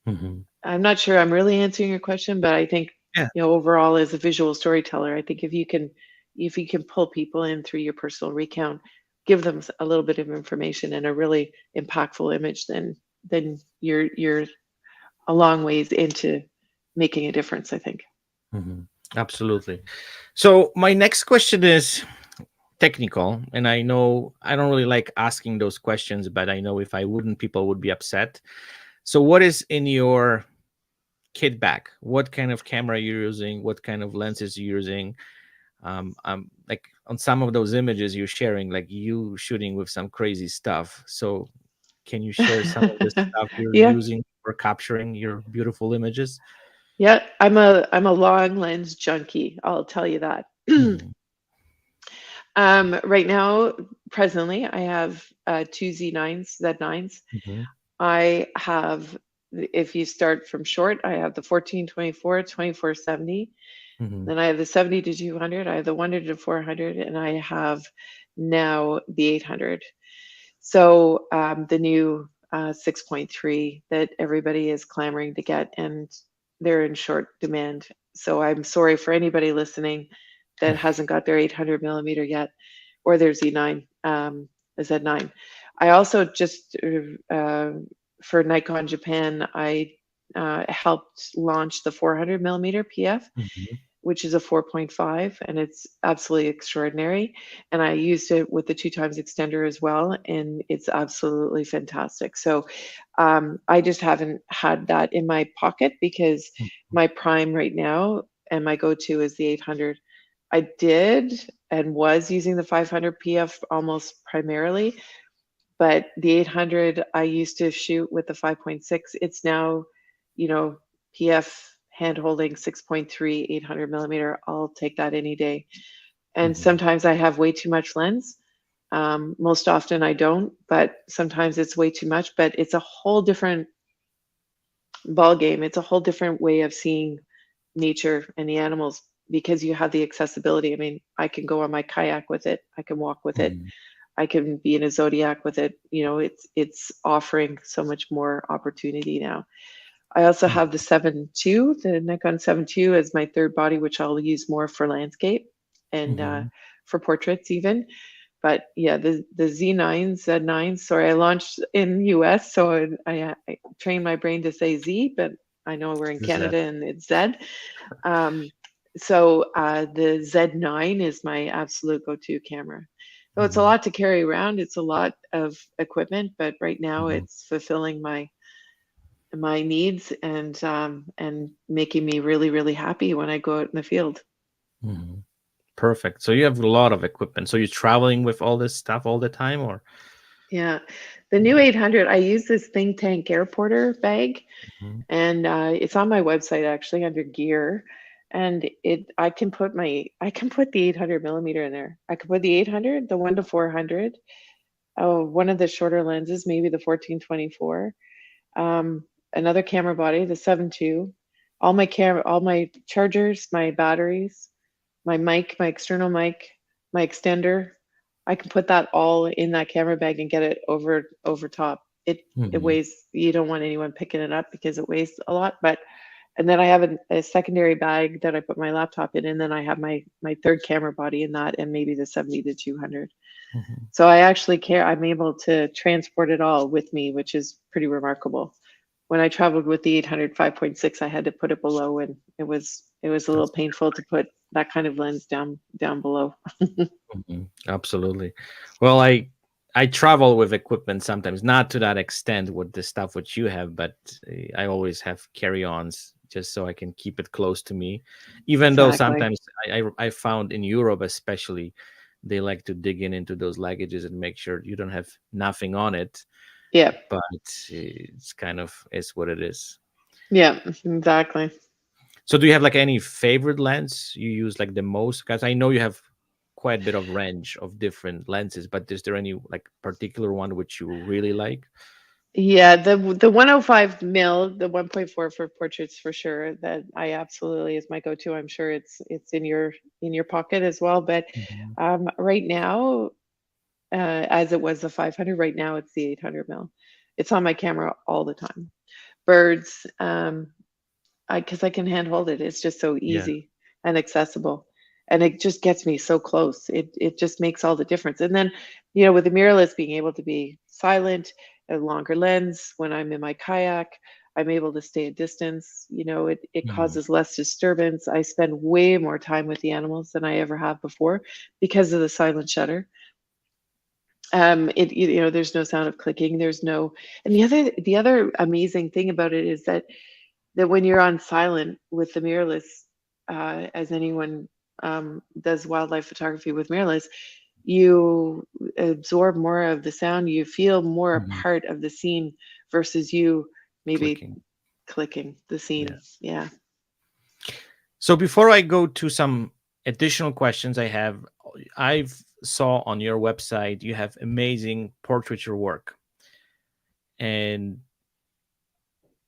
Mm-hmm. I'm not sure I'm really answering your question, but I think, Yeah. overall as a visual storyteller, I think if you can pull people in through your personal recount, give them a little bit of information and a really impactful image, then you're a long ways into making a difference, I think. Mm-hmm. Absolutely. So my next question is technical, and I know I don't really like asking those questions, but I know if I wouldn't, people would be upset. So what is in your kit bag? What kind of camera you're using? What kind of lenses you're using? Like on some of those images you're sharing, like you shooting with some crazy stuff. So can you share some of the stuff you're Yeah. using for capturing your beautiful images? Yeah, I'm a long lens junkie, I'll tell you that. Mm-hmm. Right now, presently, I have two Z9s, Z9s. Mm-hmm. I have, if you start from short, I have the 14-24, 24-70. Mm-hmm. Then I have the 70 to 200. I have the 100 to 400, and I have now the 800. So the new 6.3 that everybody is clamoring to get, and they're in short demand. So I'm sorry for anybody listening that hasn't got their 800 millimeter yet, or their Z9, Z9. I also just for Nikon Japan, I helped launch the 400 millimeter PF, Mm-hmm. which is a 4.5, and it's absolutely extraordinary. And I used it with the 2x extender as well, and it's absolutely fantastic. So I just haven't had that in my pocket because my prime right now and my go-to is the 800. I did and was using the 500 PF almost primarily, but the 800 I used to shoot with the 5.6. It's now, PF hand holding 6.3, 800 millimeter. I'll take that any day. And Mm-hmm. sometimes I have way too much lens. Most often I don't, but sometimes it's way too much. But it's a whole different ball game. It's a whole different way of seeing nature and the animals because you have the accessibility. I mean, I can go on my kayak with it. I can walk with it. Mm-hmm. I can be in a zodiac with it. It's offering so much more opportunity now. I also have the 7.2, the Nikon 7.2 as my third body, which I'll use more for landscape and Mm-hmm. for portraits even. But yeah, the Z9, Z9. Sorry, I launched in US, so I trained my brain to say Z, but I know we're in Is that? Canada and it's Z. Um, so the Z9 is my absolute go-to camera. So it's a Mhm, lot to carry around. It's a lot of equipment, but right now mhm, it's fulfilling my needs and making me really, really happy when I go out in the field. mhm. Perfect. So you have a lot of equipment. So you're traveling with all this stuff all the time, or? Yeah. The new Yeah. 800, I use this Think Tank Airporter bag, Mhm, and it's on my website actually under gear. And I can put the 800 millimeter in there. I can put the 800, the 1 to 400, one of the shorter lenses, maybe the 14-24, um, another camera body, the 7.2, all my chargers, my batteries, my mic, my external mic, my extender. I can put that all in that camera bag and get it over top. It mhm, weighs. You don't want anyone picking it up because it weighs a lot. But and then I have a secondary bag that I put my laptop in, and then I have my third camera body in that, and maybe the 70 to 200. mhm. So I actually care. I'm able to transport it all with me, which is pretty remarkable. When I traveled with the 800 5.6, I had to put it below, and it was a little That's painful to put that kind of lens down below. absolutely. Well, I travel with equipment sometimes, not to that extent with the stuff which you have, but I always have carry-ons just so I can keep it close to me. Even though Exactly. sometimes I found in Europe especially, they like to dig into those luggages and make sure you don't have nothing on it. Yeah. But it's kind of is what it is. Yeah. Exactly. So do you have like any favorite lens you use like the most? Because I know you have quite a bit of range of different lenses, but is there any like particular one which you really like? Yeah, the 105 mil, the 1.4 for portraits for sure. That I absolutely is my go-to. I'm sure it's in your pocket as well. But Mhm, right now, as it was the 500, right now it's the 800 mil. It's on my camera all the time. Birds, I because I can handhold it. It's just so yeah. easy and accessible, and it just gets me so close. It just makes all the difference. And then, with the mirrorless being able to be silent, a longer lens when I'm in my kayak, I'm able to stay a distance. It Mhm, causes less disturbance. I spend way more time with the animals than I ever have before because of the silent shutter. There's no sound of clicking. There's no, and the other amazing thing about it is that when you're on silent with the mirrorless, as anyone does wildlife photography with mirrorless, you absorb more of the sound. You feel more a mhm. part of the scene versus you maybe Clicking. clicking the Yeah. scene. Yeah. So before I go to some additional questions I've saw on your website you have amazing portraiture work, and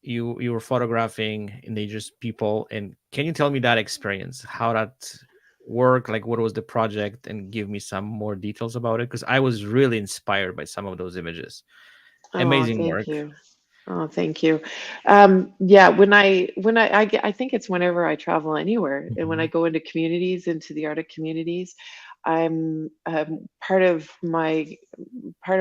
you were photographing indigenous people. And can you tell me that experience, how that worked, like what was the project, and give me some more details about it? Because I was really inspired by some of those images. Oh, Amazing thank work. you. Oh, thank you. Yeah, I think it's whenever I travel anywhere and when I Mhm, go into communities, into the Arctic communities, I'm part of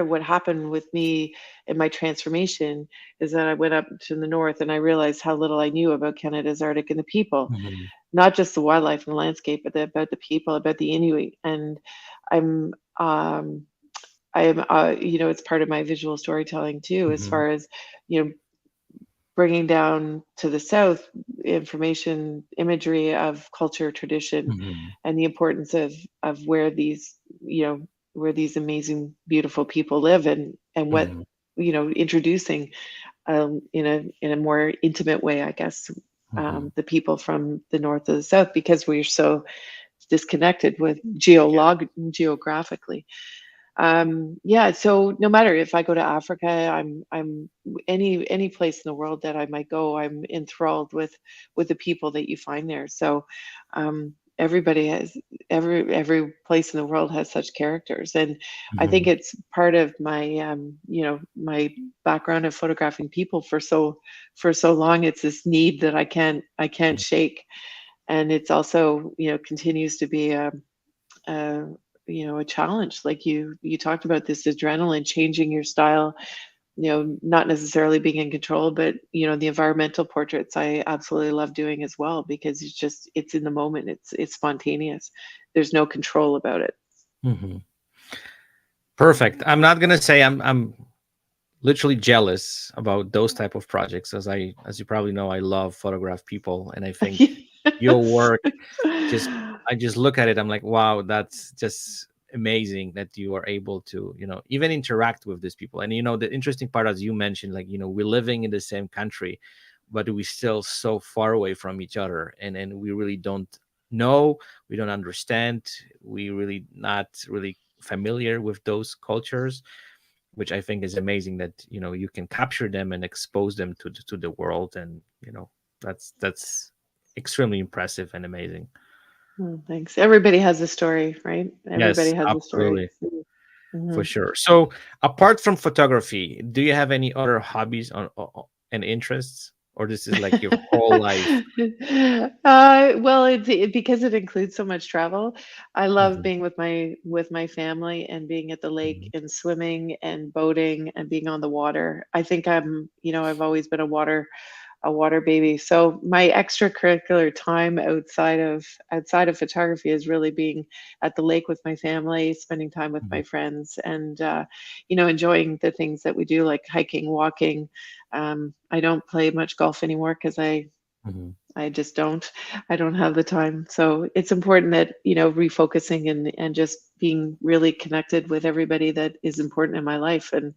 what happened with me in my transformation is that I went up to the north and I realized how little I knew about Canada's Arctic and the people, mhm, not just the wildlife and the landscape, but about the people, about the Inuit. And I'm it's part of my visual storytelling too, as mhm, far as you know bringing down to the south information, imagery of culture, tradition, mhm, and the importance of where these amazing, beautiful people live, and what mhm, introducing in a more intimate way, I guess, mhm. the people from the north to the south because we're so disconnected with Yeah. geographically. Yeah, so no matter if I go to Africa, I'm any place in the world that I might go, I'm enthralled with the people that you find there. So everybody has every place in the world has such characters, and I think Mhm, it's part of my my background of photographing people for so long. It's this need that I can't shake, and it's also continues to be a a challenge. Like you talked about this adrenaline changing your style, not necessarily being in control, but the environmental portraits I absolutely love doing as well, because it's in the moment. It's spontaneous. There's no control about it. Hmm. Perfect. I'm not gonna say I'm literally jealous about those type of projects, as you probably know, I love photograph people, and I think your Yes. work just I just look at it, I'm like, wow, that's just amazing that you are able to, even interact with these people. And the interesting part, as you mentioned, like, we're living in the same country, but we still so far away from each other, and we really don't know, we don't understand, we really not really familiar with those cultures, which I think is amazing that you can capture them and expose them to the world, and that's extremely impressive and amazing. Thanks. Everybody has a story, right? Everybody Yes, has a story. absolutely, Hmm. for sure. So, apart from photography, do you have any other hobbies and interests, or this is like your whole life? Well, because it includes so much travel. I love Hmm. being with my family and being at the lake Hmm. and swimming and boating and being on the water. I think I've always been a water baby. So my extracurricular time outside of photography is really being at the lake with my family, spending time with Hmm. my friends, and enjoying the things that we do, like hiking, walking. I don't play much golf anymore because Hmm. I just don't. I don't have the time. So it's important that, refocusing and just being really connected with everybody that is important in my life, and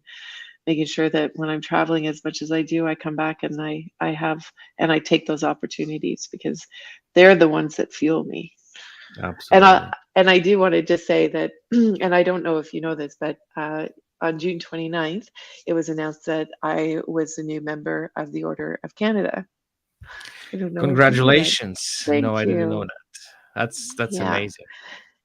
making sure that when I'm traveling as much as I do, I come back and I take those opportunities, because they're the ones that fuel me. And I Absolutely. and I do want to just say that, and I don't know if you know this, but on June 29th, it was announced that I was a new member of the Order of Canada. I don't know if you know that. Congratulations. No, Thank I didn't know you. that. That's Yeah. amazing.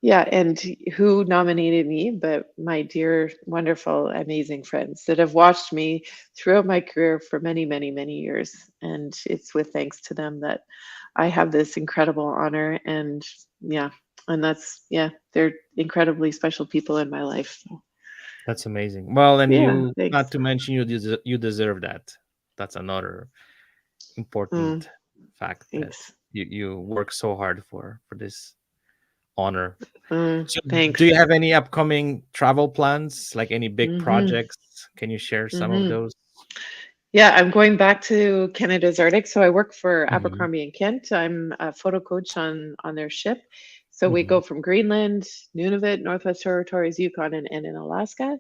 Yeah, and who nominated me but my dear, wonderful, amazing friends that have watched me throughout my career for many, many, many years. And it's with thanks to them that I have this incredible honor. And yeah, yeah, they're incredibly special people in my life. So, That's amazing. Well, and yeah, you, not thanks. to mention, you deserve that. That's another Mm, important fact that thanks. you work so hard for this honor. So, do you Thanks. have any upcoming travel plans, like any big Hmm. projects? Can you share some of Hmm. those? Yeah, I'm going back to Canada's Arctic. So I work for Hmm. Abercrombie and Kent. I'm a photo coach on their ship. So we Hmm. go from Greenland, Nunavut, Northwest Territories, Yukon, and in Alaska, Hmm.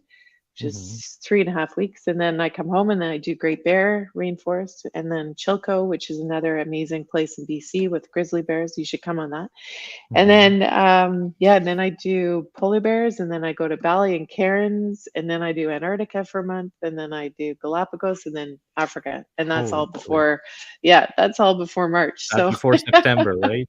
just 3.5 weeks. And then I come home and then I do Great Bear Rainforest, and then Chilco, which is another amazing place in BC with grizzly bears. You should come on that. And Hmm. then, yeah, and then I do polar bears, and then I go to Bali and Cairns, and then I do Antarctica for a month, and then I do Galapagos, and then Africa. And that's Holy all moly! before, yeah, that's all before March. Not So, before September, right?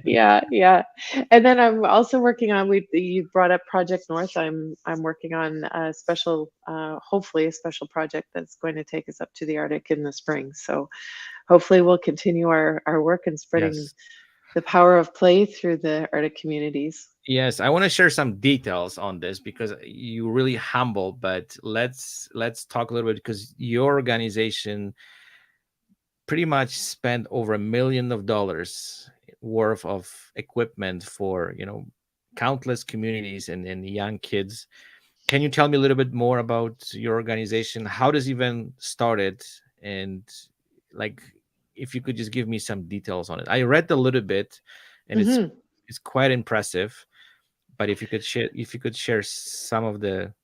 yeah, yeah. And then I'm also working on, you brought up Project North. I'm working on a special, hopefully a special project that's going to take us up to the Arctic in the spring. So hopefully we'll continue our work in spreading Yes. the power of play through the Arctic communities. Yes, I want to share some details on this because you really humble, but let's talk a little bit because your organization pretty much spent over $1 million worth of equipment for, countless communities and young kids. Can you tell me a little bit more about your organization? How does it even started? And like if you could just give me some details on it. I read a little bit and Hmm. it's quite impressive. But if you could share some of the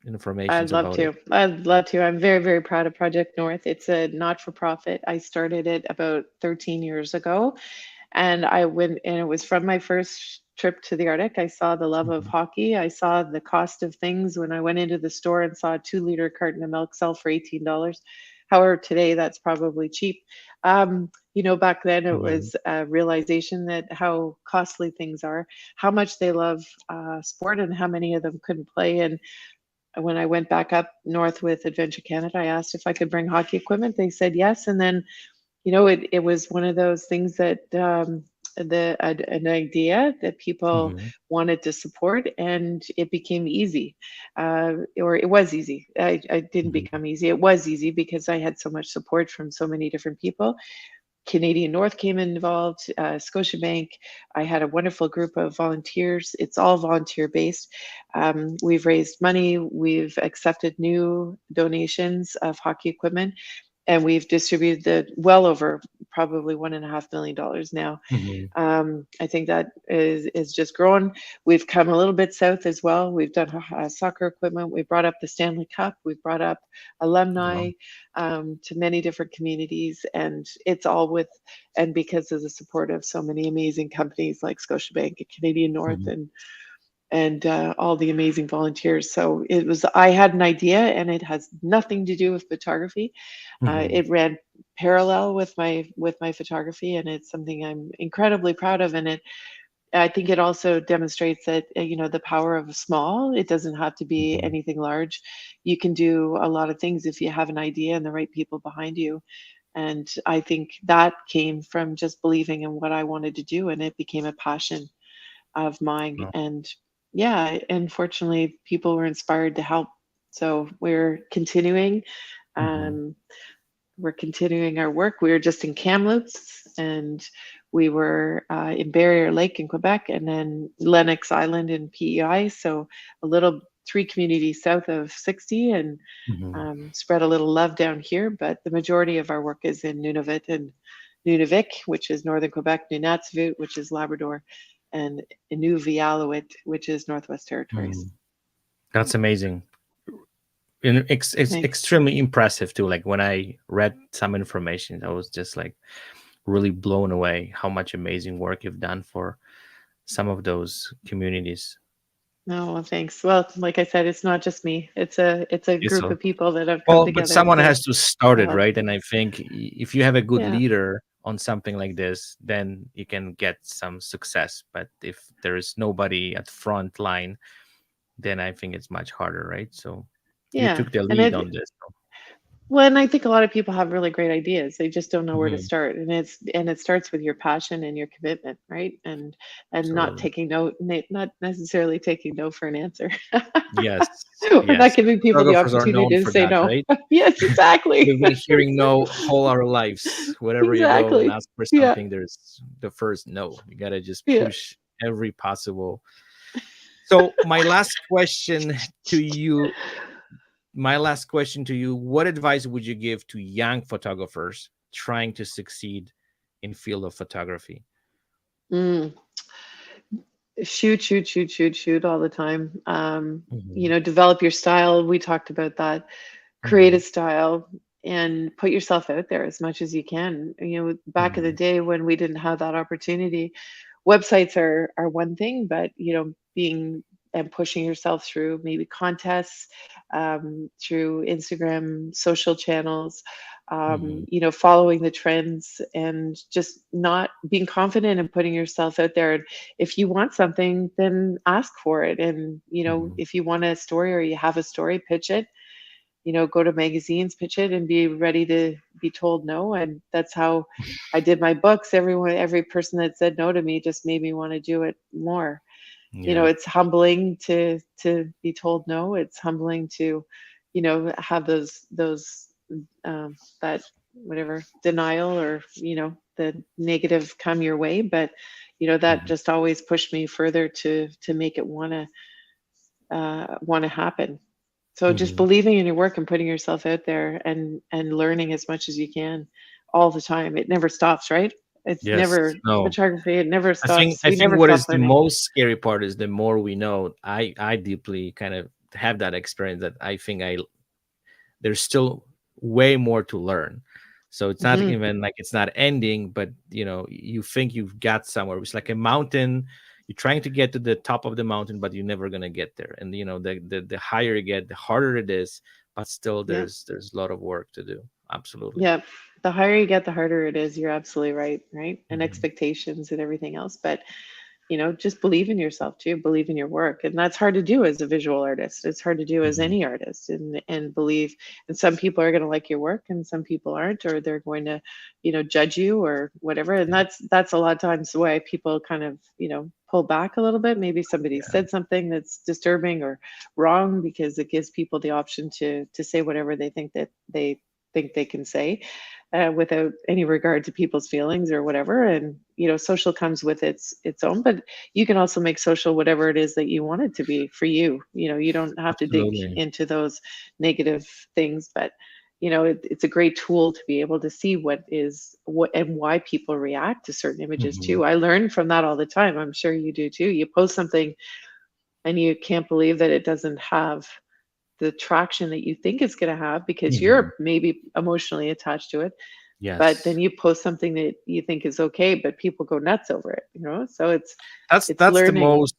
I'd informations love about it. to. I'd love to. I'm very, very proud of Project North. It's a not-for-profit. I started it about 13 years ago, and I went, and it was from my first trip to the Arctic. I saw the love of Mhm. hockey. I saw the cost of things when I went into the store and saw a 2-liter carton of milk sell for $18. However, today that's probably cheap. Back then it Mhm. was a realization that how costly things are, how much they love sport, and how many of them couldn't play. And when I went back up north with Adventure Canada, I asked if I could bring hockey equipment. They said yes. And then, it was one of those things that an idea that people Hmm. wanted to support, and it became easy, or it was easy. I didn't Hmm. become easy. It was easy because I had so much support from so many different people. Canadian North came involved, Scotiabank. I had a wonderful group of volunteers. It's all volunteer based. We've raised money. We've accepted new donations of hockey equipment, and we've distributed well over probably $1.5 million now. Hmm. I think that is just growing. We've come a little bit south as well. We've done soccer equipment. We brought up the Stanley Cup. We've brought up Wow. alumni to many different communities, and it's all with and because of the support of so many amazing companies like Scotiabank and Canadian North Hmm. and all the amazing volunteers. So it was I had an idea, and it has nothing to do with photography. Hmm. It ran parallel with my photography, and it's something I'm incredibly proud of. And it I think it also demonstrates that the power of small. It doesn't have to be Hmm. anything large. You can do a lot of things if you have an idea and the right people behind you. And I think that came from just believing in what I wanted to do, and it became a passion of mine. Wow. And yeah, and fortunately, people were inspired to help. So Hmm. um, we're continuing our work. We were just in Kamloops, and we were in Barrier Lake in Quebec, and then Lennox Island in PEI. So a little 3 communities south of 60, and Hmm. spread a little love down here. But the majority of our work is in Nunavut and Nunavik, which is northern Quebec, Nunatsiavut, which is Labrador, and Inuvialuit, which is Northwest Hmm. Territories. That's amazing. And it's Thanks. extremely impressive too. Like when I read some information, I was just like really blown away how much amazing work you've done for some of those communities. No, well, thanks. Well, like I said, it's not just me. It's a Yes, group so of people that have come well, but together someone to has to start it, help. right? And I think if you have a good Yeah. leader on something like this, then you can get some success. But if there is nobody at front line, then I think it's much harder, right? So you Yeah. took the And lead it on this. Well, and I think a lot of people have really great ideas. They just don't know where to Mhm. start. And it starts with your passion and your commitment, right? And not Absolutely. taking no, not necessarily taking no for an answer. Yes. Or not Yes. giving people the Photographers are opportunity known to for say that, no. right? Yes, exactly. We've been hearing no all our lives. Wherever you go and Exactly. ask for Yeah. something, there's the first no. You gotta just Yeah. push every possible. So to you, my last question to you, what advice would you give to young photographers trying to succeed in field of photography? Mm. Shoot, shoot, shoot, shoot, shoot all the time. Hmm. Develop your style. We talked about that. Create a Hmm. style and put yourself out there as much as you can. Back in the Hmm. day when we didn't have that opportunity, websites are one thing, but being and pushing yourself through maybe contests, through Instagram, social channels, Hmm. following the trends, and just not being confident and putting yourself out there. And if you want something, then ask for it. And Hmm. if you want a story or you have a story, pitch it. Go to magazines, pitch it, and be ready to be told no. And that's how I did my books. Every person that said no to me just made me want to do it more. Yeah. It's humbling to be told no. It's humbling to, have those that whatever denial or the negative come your way. But that Hmm. just always pushed me further to make it want to happen. So just Hmm. believing in your work and putting yourself out there and learning as much as you can all the time. It never stops, right? It's Yes. never No. photography. It never I think stops. I We think never what stop is the learning. most scary part is the more we know. I deeply kind of have that experience that I think I there's still way more to learn. So it's not Hmm. even like it's not ending, but you think you've got somewhere. It's like a mountain. You're trying to get to the top of the mountain, but you're never gonna get there. And the higher you get, the harder it is. But still, Yeah. there's a lot of work to do. Absolutely. Yeah. The higher you get, the harder it is. You're absolutely right. Right. And Mhm. expectations and everything else. But just believe in yourself too, believe in your work. And that's hard to do as a visual artist. It's hard to do as Mhm. any artist, and believe. And some people are going to like your work and some people aren't, or they're going to, judge you or whatever. And Yeah, that's a lot of times why people kind of, pull back a little bit. Maybe somebody yeah, said something that's disturbing or wrong, because it gives people the option to say whatever they think they can say, without any regard to people's feelings or whatever. And social comes with its own, but you can also make social whatever it is that you want it to be for you. You don't have to dig absolutely. into those negative things, but it's a great tool to be able to see what and why people react to certain images Mhm. too. I learn from that all the time. I'm sure you do too. You post something and you can't believe that it doesn't have the traction that you think it's going to have, because Mhm. you're maybe emotionally attached to it. But then Yes. you post something that you think is okay, but people go nuts over it. So it's That's the learning. most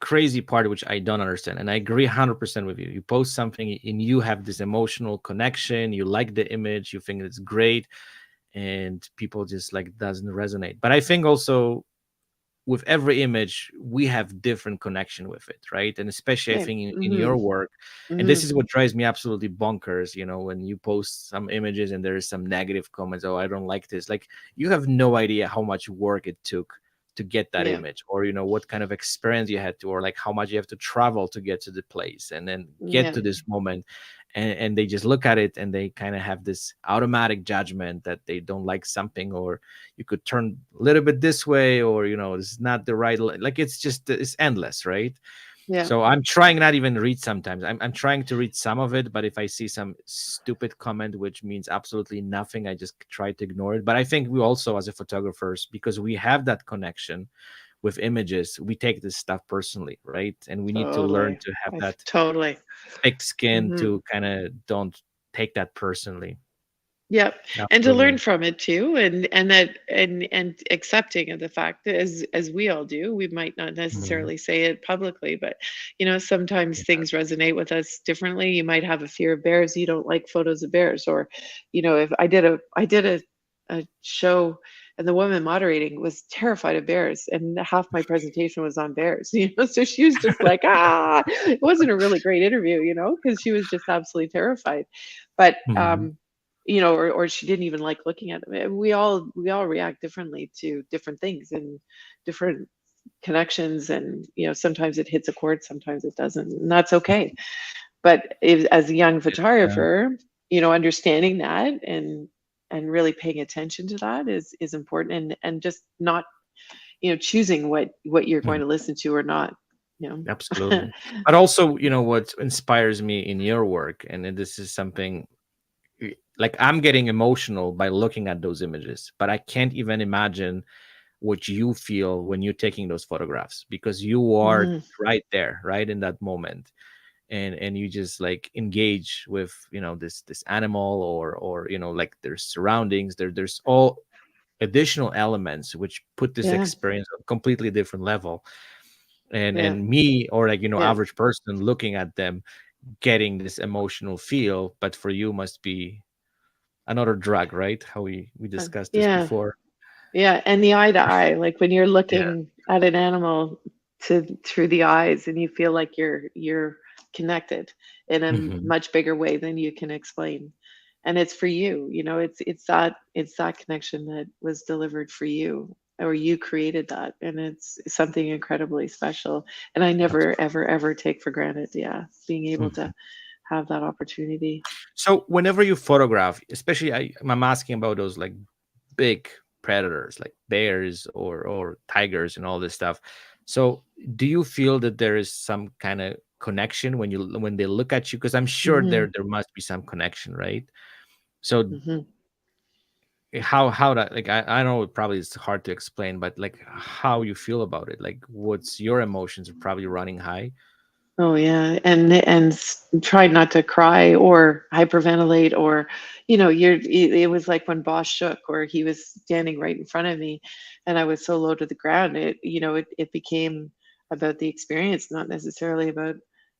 crazy part, which I don't understand. And I agree 100% with you. You post something and you have this emotional connection, you like the image, you think it's great, and people just like doesn't resonate. But I think also with every image we have different connection with it, right? And especially I Yeah. think in Hmm. your work, and Hmm. this is what drives me absolutely bonkers, when you post some images and there is some negative comments, oh, I don't like this. Like, you have no idea how much work it took to get that Yeah. image, or what kind of experience you had to, or like how much you have to travel to get to the place and then get Yeah. to this moment. And they just look at it and they kind of have this automatic judgment that they don't like something, or you could turn a little bit this way, or this is not the right like, it's just, it's endless, right? Yeah. So I'm trying not even read sometimes. I'm trying to read some of it, but if I see some stupid comment which means absolutely nothing, I just try to ignore it. But I think we also, as a photographers, because we have that connection with images, we take this stuff personally, right? And we need to learn Totally. to have I that totally. thick skin Hmm. to kind of don't take that personally. Yep. And to learn Absolutely. from it too, and accepting of the fact that, as we all do, we might not Mhm. necessarily say it publicly, but sometimes Yeah. things resonate with us differently. You might have a fear of bears, you don't like photos of bears. Or if I did a show, and the woman moderating was terrified of bears, and half my presentation was on bears. So she was just like, it wasn't a really great interview, because she was just absolutely terrified. But Mhm. or she didn't even like looking at them. We all react differently to different things and different connections, and sometimes it hits a chord, sometimes it doesn't, and that's okay. But as a young Yeah. photographer, understanding that, and really paying attention to that is important, and just not choosing what you're going Mhm. to listen to or not. you know Absolutely. But also, what inspires me in your work, and this is something, like, I'm getting emotional by looking at those images, but I can't even imagine what you feel when you're taking those photographs, because you are Mhm. right there, right in that moment. And you just like engage with, this animal, or like their surroundings, there's all additional elements which put this Yeah. experience on a completely different level. and Yeah. and me, or like, Yeah. average person looking at them, getting this emotional feel, but for you must be another drug, right? How we discussed this Yeah. before. Yeah, and the eye to eye, like when you're Yeah. looking at an animal through the eyes, and you feel like you're connected in a Hmm. much bigger way than you can explain. And it's for you, it's that connection that was delivered for you, or you created that, and it's something incredibly special. And I never Absolutely. ever ever take for granted, yeah, being able Mhm. to have that opportunity. So whenever you photograph, especially I'm asking about those like big predators like bears or tigers and all this stuff. So do you feel that there is some kind of connection when they look at you? Because I'm sure there Hmm. there must be some connection, right? So Hmm. how that, like, I know it probably is hard to explain, but like how you feel about it, like what's your emotions are probably running high. Oh yeah, and try not to cry or hyperventilate, or it was like when Boss shook, or he was standing right in front of me, and I was so low to the ground. It became about the experience, not necessarily about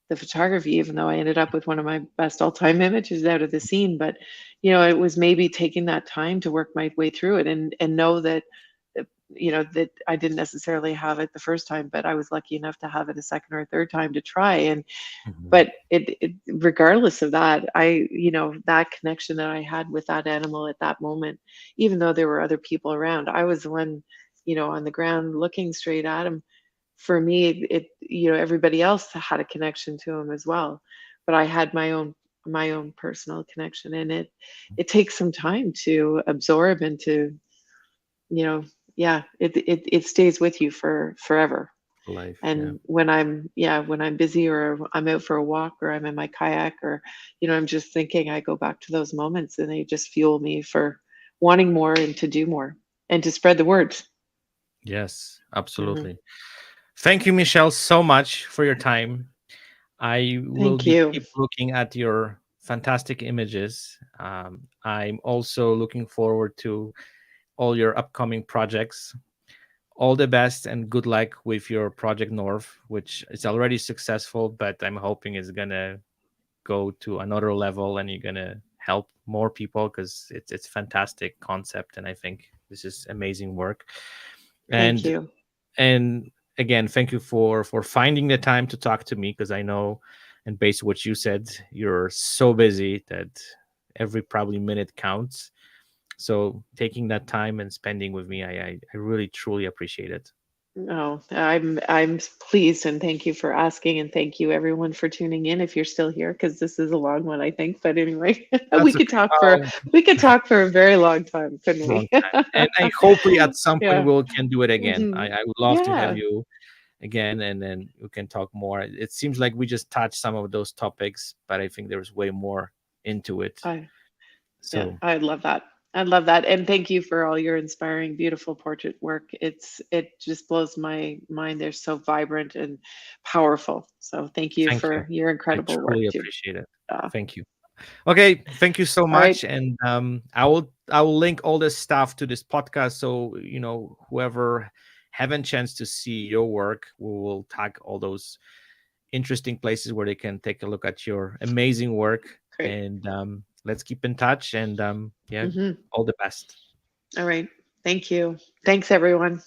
the photography, even though I ended up with one of my best all-time images out of the scene. But it was maybe taking that time to work my way through it, and know that that I didn't necessarily have it the first time, but I was lucky enough to have it a second or a third time to try. And Mhm. but it regardless of that, that connection that I had with that animal at that moment, even though there were other people around, I was the one, on the ground looking straight at him. For me, everybody else had a connection to him as well, but I had my own personal connection. And it takes some time to absorb and to, you know yeah, it stays with you for forever. Life, yeah. And when I'm busy, or I'm out for a walk, or I'm in my kayak, or I'm just thinking, I go back to those moments, and they just fuel me for wanting more and to do more and to spread the word. Yes, Hmm. absolutely. Thank you, Michelle, so much for your time. I will Thank be you. keep looking at your fantastic images. I'm also looking forward to all your upcoming projects. All the best and good luck with your project North, which is already successful, but I'm hoping it's gonna go to another level and you're gonna help more people because it's fantastic concept and I think this is amazing work. Thank And you. and again, thank you for finding the time to talk to me because I know, and based on what you said, you're so busy that every probably minute counts. So taking that time and spending with me, I really truly appreciate it. Oh, I'm pleased, and thank you for asking, and thank you everyone for tuning in, if you're still here, because this is a long one, I think. But anyway, we That's could okay. talk for we could talk for a very long time, couldn't Long we? time. And I hope we at some point Yeah. we can do it again. Hmm. I would love to have Yeah. you again and then we can talk more. It seems like we just touched some of those topics, but I think there's way more into it. I Yeah, So I'd love that. I'd love that. And thank you for all your inspiring, beautiful portrait work. It just blows my mind. They're so vibrant and powerful. So thank you thank you. for your I incredible work truly too. appreciate it. Uh, Thank you. Okay, thank you so all right. much. And I will link all this stuff to this podcast so whoever haven't chance to see your work, we will tag all those interesting places where they can take a look at your amazing work. Great. And let's keep in touch. And yeah, Hmm. all the best. All right. Thank you. Thanks, everyone.